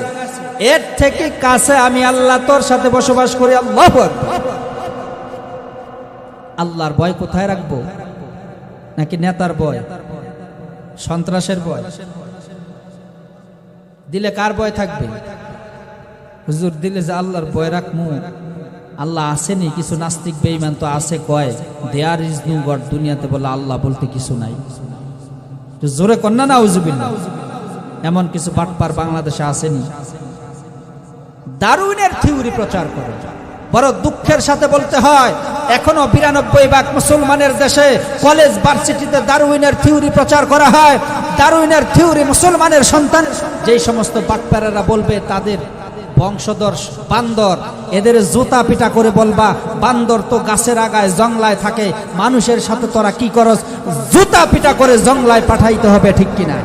এর থেকে কাছে আমি আল্লাহ তোর সাথে বসবাস করি। আল্লাহু আকবার। আল্লাহর ভয় কোথায় রাখবো? নাকি নেতার ভয়, সন্ত্রাসের ভয়? দিলে কার ভয় থাকবে? হুজুর দিলে যে আল্লাহর ভয় রাখমু, আল্লাহ আসেনি। কিছু নাস্তিক বেঈমান তো আছে, কয় দেয়ার ইজ নো গড, দুনিয়াতে বলে আল্লাহ বলতে কিছু নাই। জোরে কন্যা না উজুবিল্লাহ। এমন কিছু বাটপার বাংলাদেশে আসেনি, দারুইনের থিওরি প্রচার করে। বড় দুঃখের সাথে বলতে হয় এখনো ৯২% মুসলমানের দেশে কলেজ ভার্সিটিতে দারুইনের থিওরি প্রচার করা হয়। দারুইনের থিওরি মুসলমানের সন্তান। যেই সমস্ত বাটপারেরা বলবে তাদের বংশধর বান্দর, এদের জুতা পিটা করে বলবা বান্দর তো গাছের আগায় জংলায় থাকে, মানুষের সাথে তোরা কি করস? জুতা পিটা করে জংলায় পাঠাইতে হবে, ঠিক কিনা?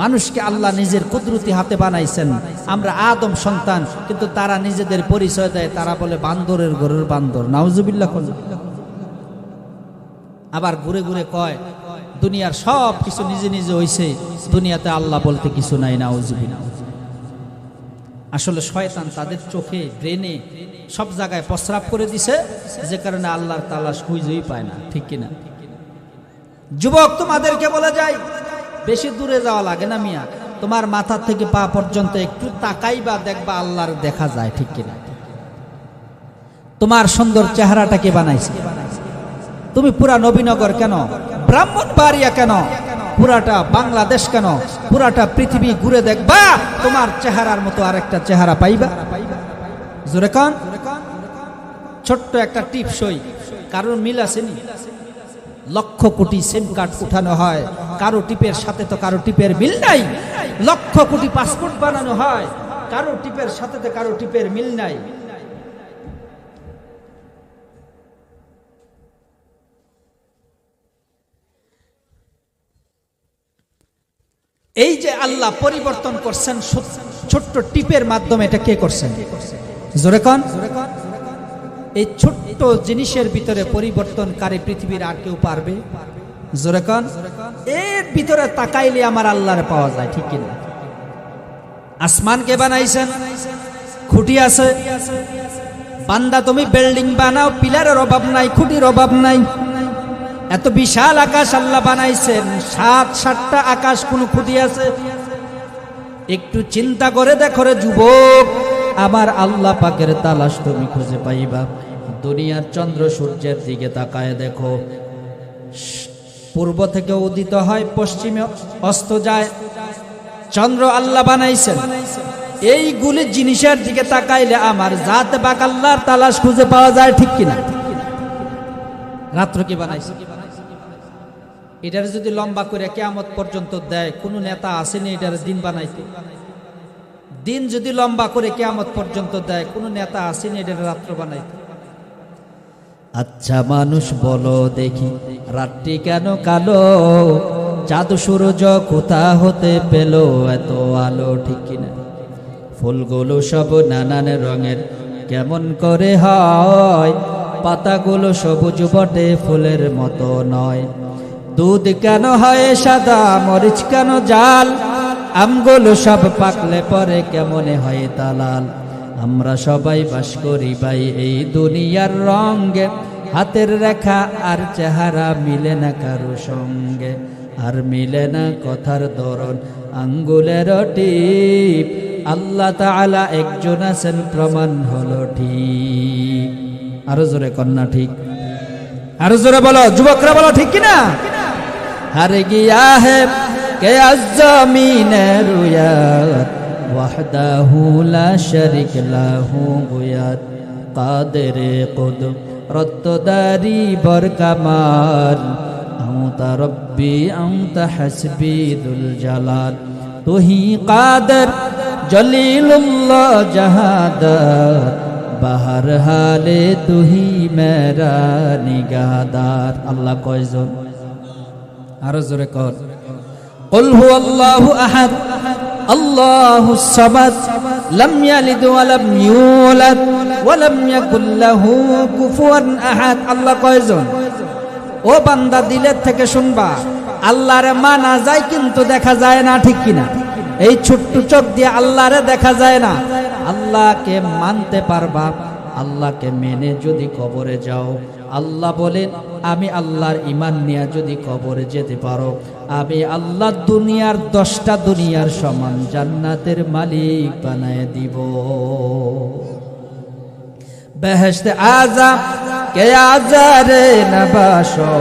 মানুষকে আল্লাহ নিজের কুদরতি হাতে বানাইছেন। আমরা আদম সন্তান, কিন্তু তারা নিজেদের পরিচয় দেয়, তারা বলে বান্দরের ঘরের বান্দর। নাউজুবিল্লাহ। আবার ঘুরে ঘুরে কয় দুনিয়ার সব কিছু নিজে নিজে হইছে, দুনিয়াতে আল্লাহ বলতে কিছু নাই। নাউজুবিল্লাহ। আসলে শয়তান তাদের চোখে, ব্রেনে সব জায়গায় প্রস্রাব করে দিছে, যে কারণে আল্লাহর তালাশ খুঁজেই পায় না, ঠিক কিনা? যুবক তোমাদেরকে বলে যায় বেশি দূরে যাওয়া লাগে না মিয়া, তোমার মাথা থেকে পা পর্যন্ত একটু তাকাইবা, দেখবা আল্লাহর দেখা যায়, ঠিক কিনা? তোমার সুন্দর চেহারাটা কে বানাইছে? তুমি পুরা নবীনগর কেন, ব্রাহ্মণবাড়িয়া কেন, পুরাটা বাংলাদেশ কেন, পুরাটা পৃথিবী ঘুরে দেখবা, তোমার চেহারার মতো আরেকটা চেহারা পাইবা। জোরে কান। ছোট্ট একটা টিপসই, কারোর মিল আসেনি? লক্ষ কোটি সিম কার্ড উঠানো হয়, কারো টিপের সাথে তো কারো টিপের মিল নাই। লক্ষ কোটি পাসপোর্ট বানানো হয়, কারো টিপের সাথে তো কারো টিপের মিল নাই। এই যে আল্লাহ পরিবর্তন করছেন ছোট্ট টিপের মাধ্যমে, এটা কে করছেন? জোরে কোন। এই ছোট্ট জিনিসের ভিতরে পরিবর্তনকারী পৃথিবীর আর কেউ পারবে? জোরে কোন। এর ভিতরে তাকাইলে আমার আল্লাহর পাওয়া যায়, ঠিক কিনা? আসমান কে বানাইছেন? খুঁটি আছে। বান্দা তুমি বিল্ডিং বানাও, পিলারের অভাব নাই, খুঁটির অভাব নাই। এত বিশাল আকাশ আল্লাহ বানাইছেন, ৭টা আকাশ, কোন খুঁটি আছে? একটু চিন্তা করে দেখো রে যুবক, আমার আল্লাহ পাকের তালাশ তুমি খুঁজে পাইবা। দুনিয়ার চন্দ্র সূর্যের দিকে তাকায় দেখো, পূর্ব থেকে উদিত হয়, পশ্চিমে অস্ত যায়। চন্দ্র আল্লাহ বানাইছেন। এইগুলি জিনিসের দিকে তাকাইলে আমার জাত পাক আল্লাহর তালাশ খুঁজে পাওয়া যায়, ঠিক কিনা? রাত্র কি বানাইছে? এটার যদি লম্বা করে কিয়ামত পর্যন্ত দেয়, কোন নেতা আসেনি এটার দিন বানাইতে? দিন যদি লম্বা করে কিয়ামত পর্যন্ত দেয়, কোন নেতা আসেনি এটার রাত্র বানাইতে? আচ্ছা মানুষ বলো দেখি, রাতটি কেন কালো? চাঁদ সূর্য কোথা হতে পেল এত আলো, ঠিক কিনা? ফুলগুলো সব নানান রঙের কেমন করে হয়? পাতাগুলো সবুজ বটে, ফুলের মতো নয়। দুধ কেন হয় সাদা, মরিচ কেন জাল? আমগুলো সব পাকলে পরে কেমনে হয় তা লাল? আমরা সবাই বাস করি ভাই এই দুনিয়ার রঙে, হাতের রেখা আর চেহারা মিলে না কারো সঙ্গে, আর মিলে না কথার ধরন, আঙ্গুলের টিপ। আল্লাহ তাআলা একজন আছেন, প্রমাণ হলো ঠিক। আরো জোরে কন্যা ঠিক, আরো জোরে বলো যুবকরা, বলো ঠিক কিনা? হার গিয়া হে কে আজ জমিনে রুয়াত, ওয়াহদাহু লা শারিক লাহু গুয়াত, কাদেরে কুদরত দারি বরকামাল, আনতা রব্বি আনতা হাসবি দুল জালাল, তুহি কাদের জলিলুল্লাহ জাহাদার, বাহার হালে তুহি মেরা নিগাহদার। আল্লাহ কয়জন? আরো জোরে কর। কুল হুয়াল্লাহু আহাদ, আল্লাহুস সামাদ, লাম ইয়ালিদ ওয়া লাম ইউলাদ ওয়া লাম ইয়াকুল লাহু কুফুয়ান আহাদ। আল্লাহ কয়জন? ও বান্দা, দিলের থেকে শুনবা, আল্লাহরে মানা যায় কিন্তু দেখা যায় না, ঠিক কিনা? এই ছোট্ট চোখ দিয়ে আল্লাহরে দেখা যায় না। আল্লাহকে মানতে পারবা, আল্লাহকে মেনে যদি কবরে যাও, আল্লাহ বলেন আমি আল্লাহর ঈমান নিয়ে যদি কবরে যেতে পারো, আমি আল্লাহ দুনিয়ার 10টা দুনিয়ার সমান জান্নাতের মালিক বানায় দিব। বেহেশতে আযা কে আজারে নবাশো,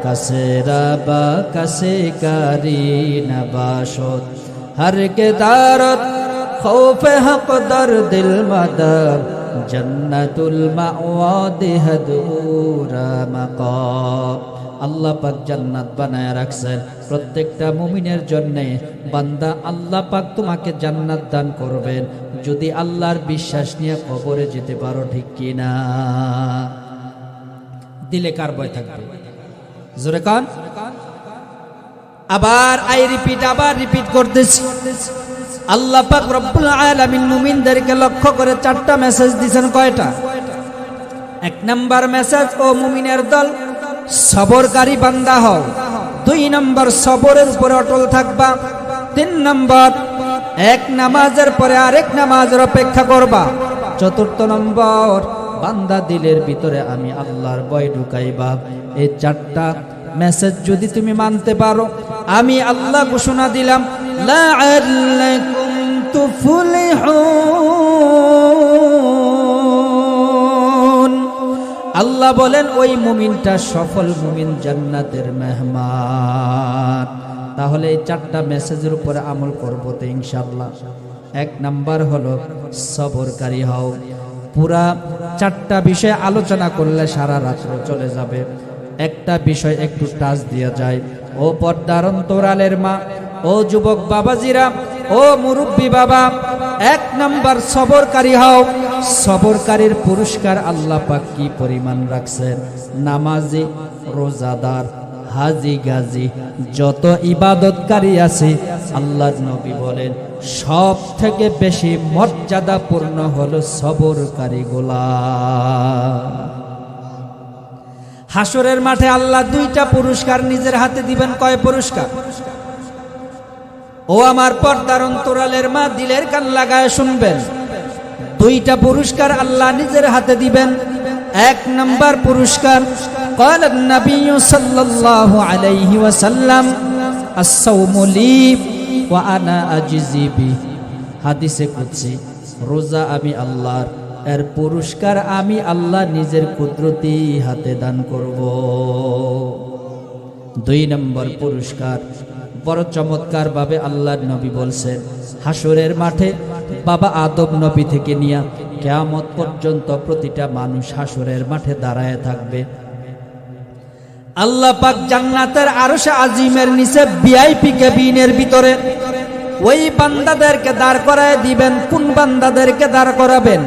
কাছে রাবা কাছে কারি নবাশো, হর কে দারত খৌফে হক দর দিল মাদার, জান্নাতুল মাওয়া দেহদুরা মাকাম। আল্লাহ পাক জান্নাত বানায় রাখছেন প্রত্যেকটা মুমিনের জন্য। বান্দা, আল্লাহ পাক তোমাকে জান্নাত দান করবেন যদি আল্লাহর বিশ্বাস নিয়ে কবরে যেতে পারো, ঠিক কিনা? দিলে কার ভয় থাকবে? জোরে কান। আবার আবার রিপিট করতেছি। আল্লাহ পাক রব্বুল আলামিন মুমিনদেরকে লক্ষ্য করে 4টা মেসেজ দিয়েছেন। কয়টা? 1 নাম্বার মেসেজ, ও মুমিনের দল, সবরকারী বান্দা হও। 2 নাম্বার, সবরের উপরে অটল থাকবা। 3 নাম্বার, এক নামাজের পরে আরেক নামাজের অপেক্ষা করবা। 4র্থ নম্বর, বান্দা দিলের ভিতরে আমি আল্লাহর ভয় ঢুকাইবা। এই 4টা মেসেজ যদি তুমি মানতে পারো, আমি আল্লাহ ঘোষণা দিলাম, লাআল্লাকুম তুফলিহুন। আল্লাহ বলেন ওই মুমিনটা সফল মুমিন, জান্নাতের মেহমান। তাহলে এই 4টা মেসেজের উপরে আমল করবো তো ইনশাআল্লাহ। 1 নাম্বার হলো সবরকারী হও। পুরা 4টা বিষয় আলোচনা করলে সারা রাত্র চলে যাবে। একটা বিষয় একটু টাচ দিয়া যায়। ও পর্দার অন্তরালের মা, ও যুবক বাবাজিরা, ও মুরব্বী বাবা, 1 নাম্বার সবরকারী হও। সবরকারীর পুরস্কার আল্লাহ পাক কি পরিমাণ রাখছেন। নামাজি, রোজাদার, হাজি, গাজী, যত ইবাদতকারী আছে, আল্লাহর নবী বলেন সব থেকে বেশি মর্যাদাপূর্ণ হলো সবরকারী গোলাম। হাসরের মাঠে আল্লাহ 2টা পুরস্কার নিজের হাতে দিবেন। কয় পুরস্কার? ও আমার পর্দার অন্তরালের মা, দিলের কান লাগায় শুনবেন। 2টা পুরস্কার আল্লাহ নিজের হাতে দিবেন। 1 নাম্বার পুরস্কার, قال النبي صلى الله عليه وسلم الصوم لي ওয়া আনা আজিজি বি। হাদিসে কুদসি, রোজা আমি আল্লাহর, এর পুরস্কার আমি আল্লাহ নিজের কুদরতি হাতে দান করব। 2 নম্বর পুরস্কার বড় চমৎকার ভাবে আল্লাহর নবী বলছেন, হাসরের মাঠে বাবা আদম নবী থেকে নিয়ে কিয়ামত পর্যন্ত প্রতিটা মানুষ হাসরের মাঠে দাঁড়ায় থাকবে। আল্লাহ পাক জান্নাতের আরশে আজিমের নিচে ভিআইপি কেবিনের ভিতরে ওই বান্দাদেরকে দাঁড় করায় দিবেন। কোন বান্দাদেরকে দাঁড় করাবেন?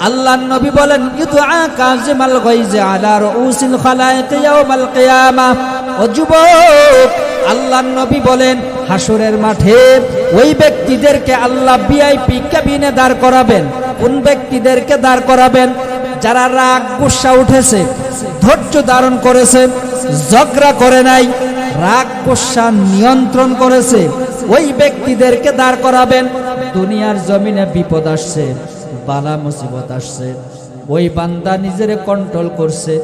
আল্লাহর নবী বলেন, ইদুআ কাযিমাল গায়জি আলা রউসিল খালায়েক ইয়াউমাল কিয়ামাহ। ও যুবক, আল্লাহর নবী বলেন, হাসরের মাঠে ওই ব্যক্তিদেরকে আল্লাহ ভিআইপি কেবিনে দাঁড় করাবেন। কোন ব্যক্তিদেরকে দাঁড় করাবেন? যারা রাগ গুসা উঠেছে, ধৈর্য ধারণ করেছে, ঝগড়া করে নাই, রাগ গুসা নিয়ন্ত্রণ করেছে, ওই ব্যক্তিদেরকে দাঁড় করাবেন। দুনিয়ার জমিনে বিপদ আসছে, বালা মুসিবত আসছে, ওই বান্দা নিজেরে কন্ট্রোল করছে,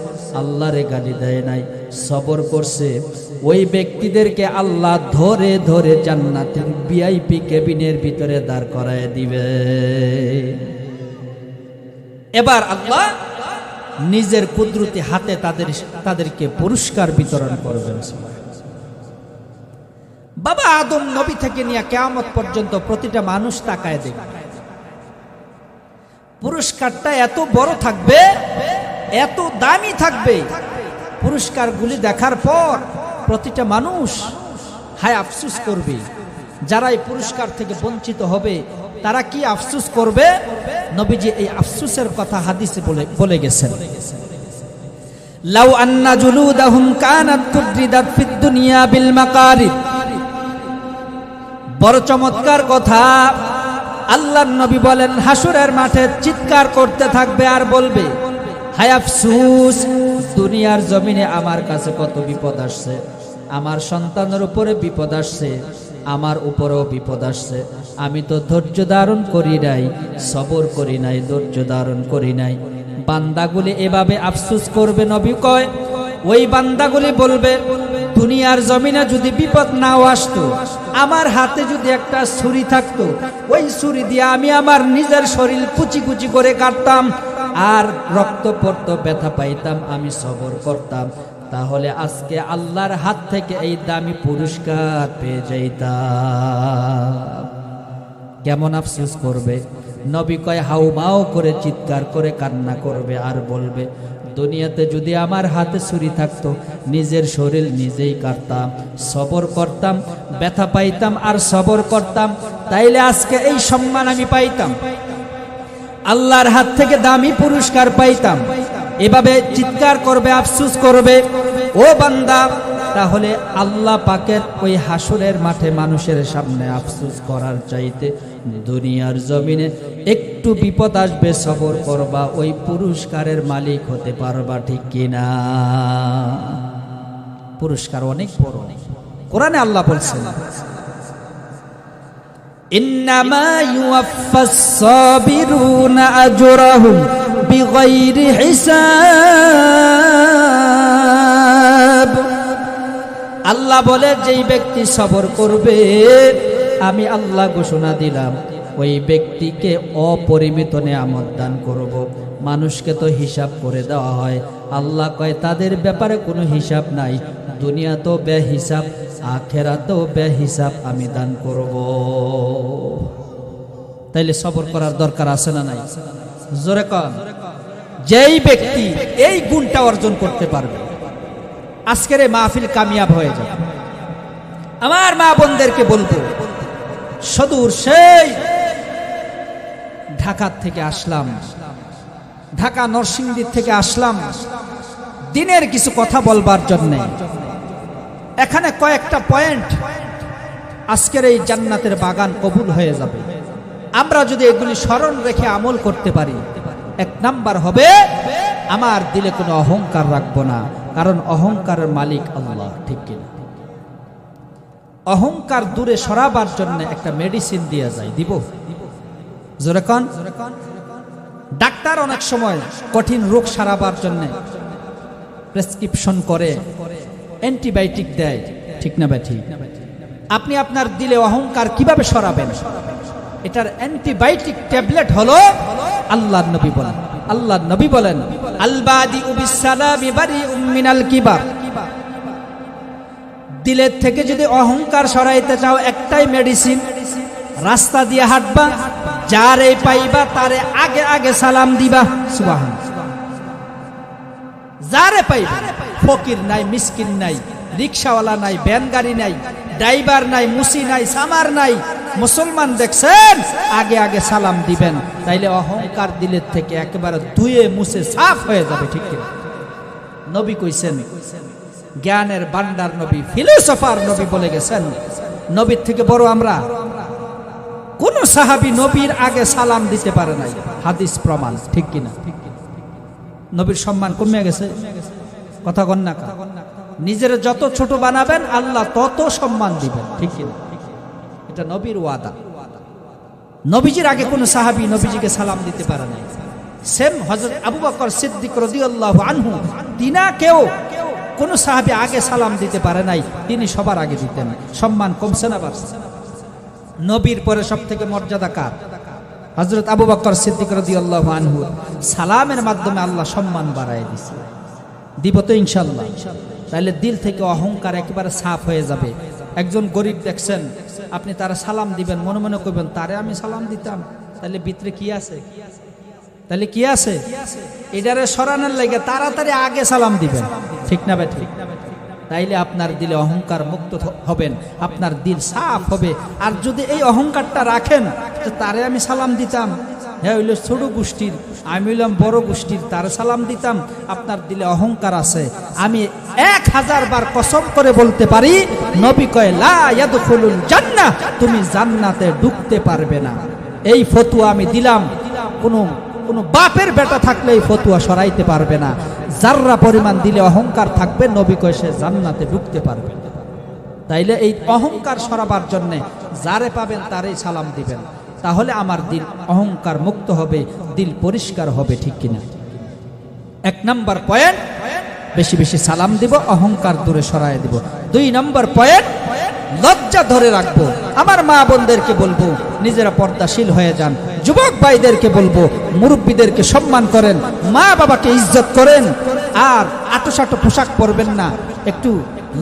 আল্লাহরে গালি দেয় নাই, সবর করছে, ওই ব্যক্তিদেরকে আল্লাহ ধরে ধরে জান্নাতের ভিআইপি কেবিনের ভিতরে দাঁড় করায় দিবে। এবার আল্লাহ নিজের কুদরতি হাতে তাদেরকে পুরস্কার বিতরণ করবেন। বাবা আদম নবী থেকে নিয়ে কিয়ামত পর্যন্ত প্রতিটা মানুষ তাকায় দেখবে। পুরস্কারটা এত বড় থাকবে, এত দামি থাকবে, পুরস্কারগুলি দেখার পর প্রতিটা মানুষ হায় আফসোস করবে। যারা এই পুরস্কার থেকে বঞ্চিত হবে তারা কি আফসোস করবে? নবীজি এই আফসোসের কথা হাদিসে বলে গেছেন, লাউ আন্না জুলুদাহুম কানাত কুদরিদাত ফিদ দুনিয়া বিল মাকারিব। বড় চমৎকার কথা। আল্লাহর নবী বলেন, হাসরের মাঠে চিৎকার করতে থাকবে আর বলবে, হায় আফসোস, দুনিয়ার জমিনে আমার কাছে কত বিপদ আসছে, আমার সন্তানের উপরে বিপদ আসছে, আমার উপরেও বিপদ আসছে, আমি তো ধৈর্য ধারণ করি নাই, সবর করি নাই, ধৈর্য ধারণ করি নাই। বান্দাগুলি এভাবে আফসোস করবে। নবী কয়, ওই বান্দাগুলি বলবে, দুনিয়ার জমিনে যদি বিপদ নাও আসতো, আমার হাতে যদি একটা ছুরি থাকতো, ওই ছুরি দিয়ে আমি আমার নিজের শরীর কুচি কুচি করে কাটতাম, আর রক্ত পড়তো, ব্যথা পাইতাম, আমি সবর করতাম, তাহলে আজকে আল্লাহর হাত থেকে এই দামি পুরস্কার পেয়ে যাইতাম। কেমন আফসোস করবে? নবী কয়, হাউমাও করে চিৎকার করে কান্না করবে আর বলবে, দুনিয়াতে যদি আমার হাতে ছুরি থাকতো, নিজের শরীর নিজেই কাটতাম, সবর করতাম, ব্যথা পাইতাম আর সবর করতাম, তাইলে আজকে এই সম্মান আমি পাইতাম, আল্লাহর হাত থেকে দামি পুরস্কার পাইতাম। এভাবে চিৎকার করবে, আফসোস করবে। ও বান্দা, তাহলে আল্লাহ পাকের ওই হাসরের মাঠে মানুষের সামনে আফসোস করার চাইতে দুনিয়ার জমিনে একটু বিপদ আসবে, সবর করবা, ওই পুরস্কারের মালিক হতে পারবা, ঠিক কিনা? পুরস্কার অনেক বড়। কোরআনে আল্লাহ বলছেন, ইন্নামা ইউওয়াফাস সাবিরুনা আজরাহুম বিগাইরি হিসাব। আল্লাহ বলে, যেই ব্যক্তি সবর করবে, আমি আল্লাহ ঘোষণা দিলাম, ওই ব্যক্তিকে অপরিমিত নেয়ামত দান করব। মানুষকে তো হিসাব করে দেওয়া হয়, আল্লাহ কয় তাদের ব্যাপারে কোনো হিসাব নাই, দুনিয়া তো বেহিসাব, আখেরাতেও বেহিসাব আমি দান করব। তাইলে সবর করার দরকার আছে না নাই? জোরে কন। যেই ব্যক্তি এই গুণটা অর্জন করতে পারবে, আজকের এই মাহফিল কামিয়াব হয়ে যাবে। আমার মা বোনদেরকে বলবো, সদূর সেই ঢাকা থেকে আসলাম, ঢাকা নরসিংদী থেকে আসলাম দিনের কিছু কথা বলবার জন্য। এখানে কয়েকটা পয়েন্ট আজকের এই জান্নাতের বাগান কবুল হয়ে যাবে আমরা যদি এগুলি স্মরণ রেখে আমল করতে পারি। 1 নাম্বার হবে, আমার দিলে কোনো অহংকার রাখবো না, কারণ অহংকারের মালিক আল্লাহ, ঠিক কিনা? অহংকার দূরে সরাবার জন্য একটা মেডিসিন দিয়ে যায়, দিব? জোরে কোন? ডাক্তার অনেক সময় কঠিন রোগ সারাবার জন্য প্রেসক্রিপশন করে, অ্যান্টিবায়োটিক দেয়, ঠিক না ভাই? ঠিক। আপনি আপনার দিলে অহংকার কিভাবে সরাবেন? এটার অ্যান্টিবায়োটিক ট্যাবলেট হলো আল্লাহর নবী বলেন, আল্লাহর নবী বলেন আলবাদিউ বিসসালামি বারিউম মিনাল কিবার। দিলের থেকে যদি অহংকার সরাইতে চাও, একটাই মেডিসিন, রাস্তা দিয়ে হাঁটবা, যারে পাইবা তারে আগে আগে সালাম দিবা। সুবহানাল্লাহ। যারে পাইবা, ফকির নাই, মিসকিন নাই, রিকশাওয়ালা নাই, ভ্যান গাড়ি নাই, ড্রাইভার নাই, মুসি নাই, সামার নাই, মুসলমান দেখছেন, আগে আগে সালাম দিবেন। তাইলে অহংকার দিলের থেকে একেবারে ধুয়ে মুছে সাফ হয়ে যাবে। ঠিক কিনা? নবী কইছেন, জ্ঞানের ভান্ডার নবী, ফিলোসফার নবী বলে গেছেন, নবীর থেকে বড় আমরা কোন সাহাবী নবীর আগে সালাম দিতে পারে নাই। হাদিস প্রমাণ। ঠিক কিনা? নবীর সম্মান কমে গেছে। কথা কন না? নিজের যত ছোট বানাবেন আল্লাহ তত সম্মান দিবেন। ঠিক কিনা? এটা নবীর ওয়াদা। নবীজির আগে কোন সাহাবী নবীজিকে সালাম দিতে পারে নাই। সেম হযরত আবু বকর সিদ্দিক রাদিয়াল্লাহু আনহু, তিনাকেও কোন সাহাবী আগে সালাম দিতে পারে নাই, তিনি সবার আগে দিতেন। সম্মান কমছে না বাড়ছে? নবীর পরে সবথেকে মর্যাদা কার? হযরত আবু বকর সিদ্দিক রাদিয়াল্লাহু আনহু। সালামের মাধ্যমে আল্লাহ সম্মান বাড়ায় দিয়েছে। দিব তো ইনশাআল্লাহ। তাহলে দিল থেকে অহংকার একেবারে সাফ হয়ে যাবে। একজন গরিব দেখছেন, আপনি তারা সালাম দিবেন, মনে মনে করবেন তারে আমি সালাম দিতাম, তাহলে ভিতরে কি আছে? তাহলে কি আছে? এটারে সরানোর লাগে তাড়াতাড়ি আগে সালাম দিবেন। ঠিক না ভাই? ঠিক। তাইলে আপনার দিলে অহংকার মুক্ত হবেন, আপনার দিল সাফ হবে। আর যদি এই অহংকারটা রাখেন, তো তারে আমি সালাম দিতাম, হ্যাঁ হইল ছোট গোষ্ঠীর, আমি হইলাম বড় গোষ্ঠীর, তারে সালাম দিতাম, আপনার দিলে অহংকার আছে। আমি 1000 বার কসম করে বলতে পারি, নবী কয় লা ইয়াদখুলুল জান্নাহ, তুমি জান্নাতে ঢুকতে পারবে না। এই ফতোয়া আমি দিলাম, কোন বাপের বেটা থাকলে এই ফতোয়া সরাইতে পারবে না। যাররা পরিমাণ দিলে অহংকার থাকবে, নবী কয় সে জান্নাতে ঢুকতে পারবে না। তাইলে এই অহংকার সরাবার জন্য যারে পাবেন তারেই সালাম দিবেন, তাহলে আমার দিল অহংকার মুক্ত হবে, দিল পরিষ্কার হবে। ঠিক কিনা? 1 নম্বর পয়েন্ট, বেশি বেশি সালাম দিব, অহংকার দূরে সরায় দিব। 2 নম্বর পয়েন্ট, লজ্জা ধরে রাখবো। আমার মা বোনদেরকে বলবো নিজেরা পর্দাশীল হয়ে যান। যুবক ভাইদেরকে বলবো মুরব্বীদেরকে সম্মান করেন, মা বাবাকে ইজ্জত করেন, আর আটোসাটো পোশাক পরবেন না। একটু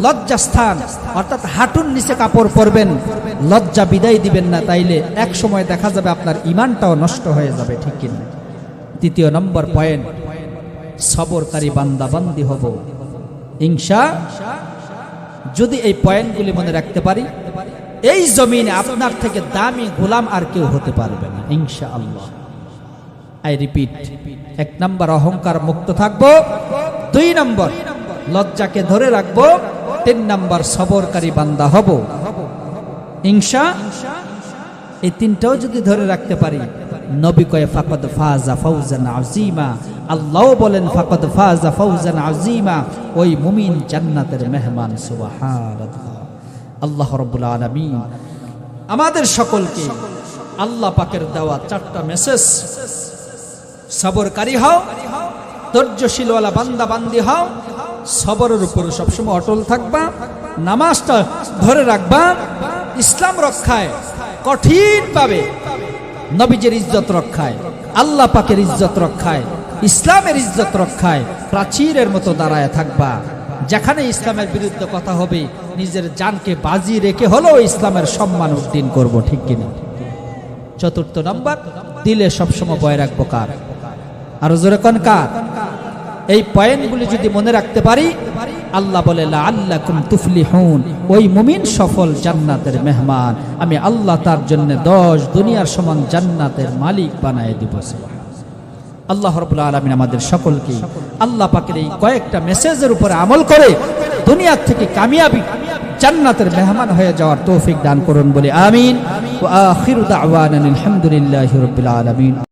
লজ্জা স্থান অর্থাৎ হাঁটুর নিচে কাপড় পরবেন, লজ্জা বিদায় দিবেন না, তাইলে এক সময় দেখা যাবে আপনার ঈমানটাও নষ্ট হয়ে যাবে। ঠিক কিনা? 3 নম্বর পয়েন্ট, সবরকারী বান্দা বান্দি হব ইনশাআল্লাহ। যদি এই পয়েন্টগুলি মনে রাখতে পারি, এই জমিনে আপনার থেকে দামি গোলাম আর কেউ হতে পারবে না ইনশাআল্লাহ। আই রিপিট, 1 নম্বর অহংকার মুক্ত থাকবো, 2 নম্বর লজ্জাকে ধরে রাখবো, 3 নম্বর সবরকারী বান্দা হব ইনশাআল্লাহ। এই 3টাও যদি ধরে রাখতে পারি, নবী কয় ফাকাদ ফাজা ফাওজান আযীমা, আল্লাহ বলেন ফাকাদ ফাজা ফাওজান আযীমা, ওই মুমিন জান্নাতের মেহমান। সুবহানাল্লাহ। আল্লাহ রাব্বুল আলামিন আমাদের সকলকে আল্লাহ পাকের দেওয়া 4টা মেসেজ, সবরকারী হও, ধৈর্যশীলওয়ালা বান্দা বান্দি হও, সবরের উপর সবসময় অটল থাকবা, নামাজটা ধরে রাখবা, ইসলাম রক্ষায় কঠিনভাবে, নবীজির ইজ্জত রক্ষায়, আল্লাহ পাকের ইজ্জত রক্ষায়, ইসলামের ইজ্জত রক্ষায় প্রাচীরের মতো দাঁড়ায় থাকবা। যেখানে ইসলামের বিরুদ্ধে কথা হবে, নিজের জানকে বাজি রেখে হলেও ইসলামের সম্মান উদ্দিন করব। ঠিক কিনা? 4 নম্বর, দিলে সবসময় ভয় রাখবো কার? আরো জোরে কোন কার? এই পয়েন্টগুলি যদি মনে রাখতে পারি, আল্লাহ বলে লাআল্লাকুম তুফলিহুন, ওই মুমিন সফল জান্নাতের মেহমান, আমি আল্লাহ তার জন্য 10 দুনিয়ার সমান জান্নাতের মালিক বানায় দিব। আল্লাহ রাব্বুল আলামিন আমাদের সকলকে আল্লাহ পাকের এই কয়েকটা মেসেজের উপরে আমল করে দুনিয়া থেকে কামিয়াবি জান্নাতের মেহমান হয়ে যাওয়ার তৌফিক দান করুন বলে আমিন। ওয়া আখিরু দাওয়ানা আলহামদুলিল্লাহি রাব্বিল আলামিন।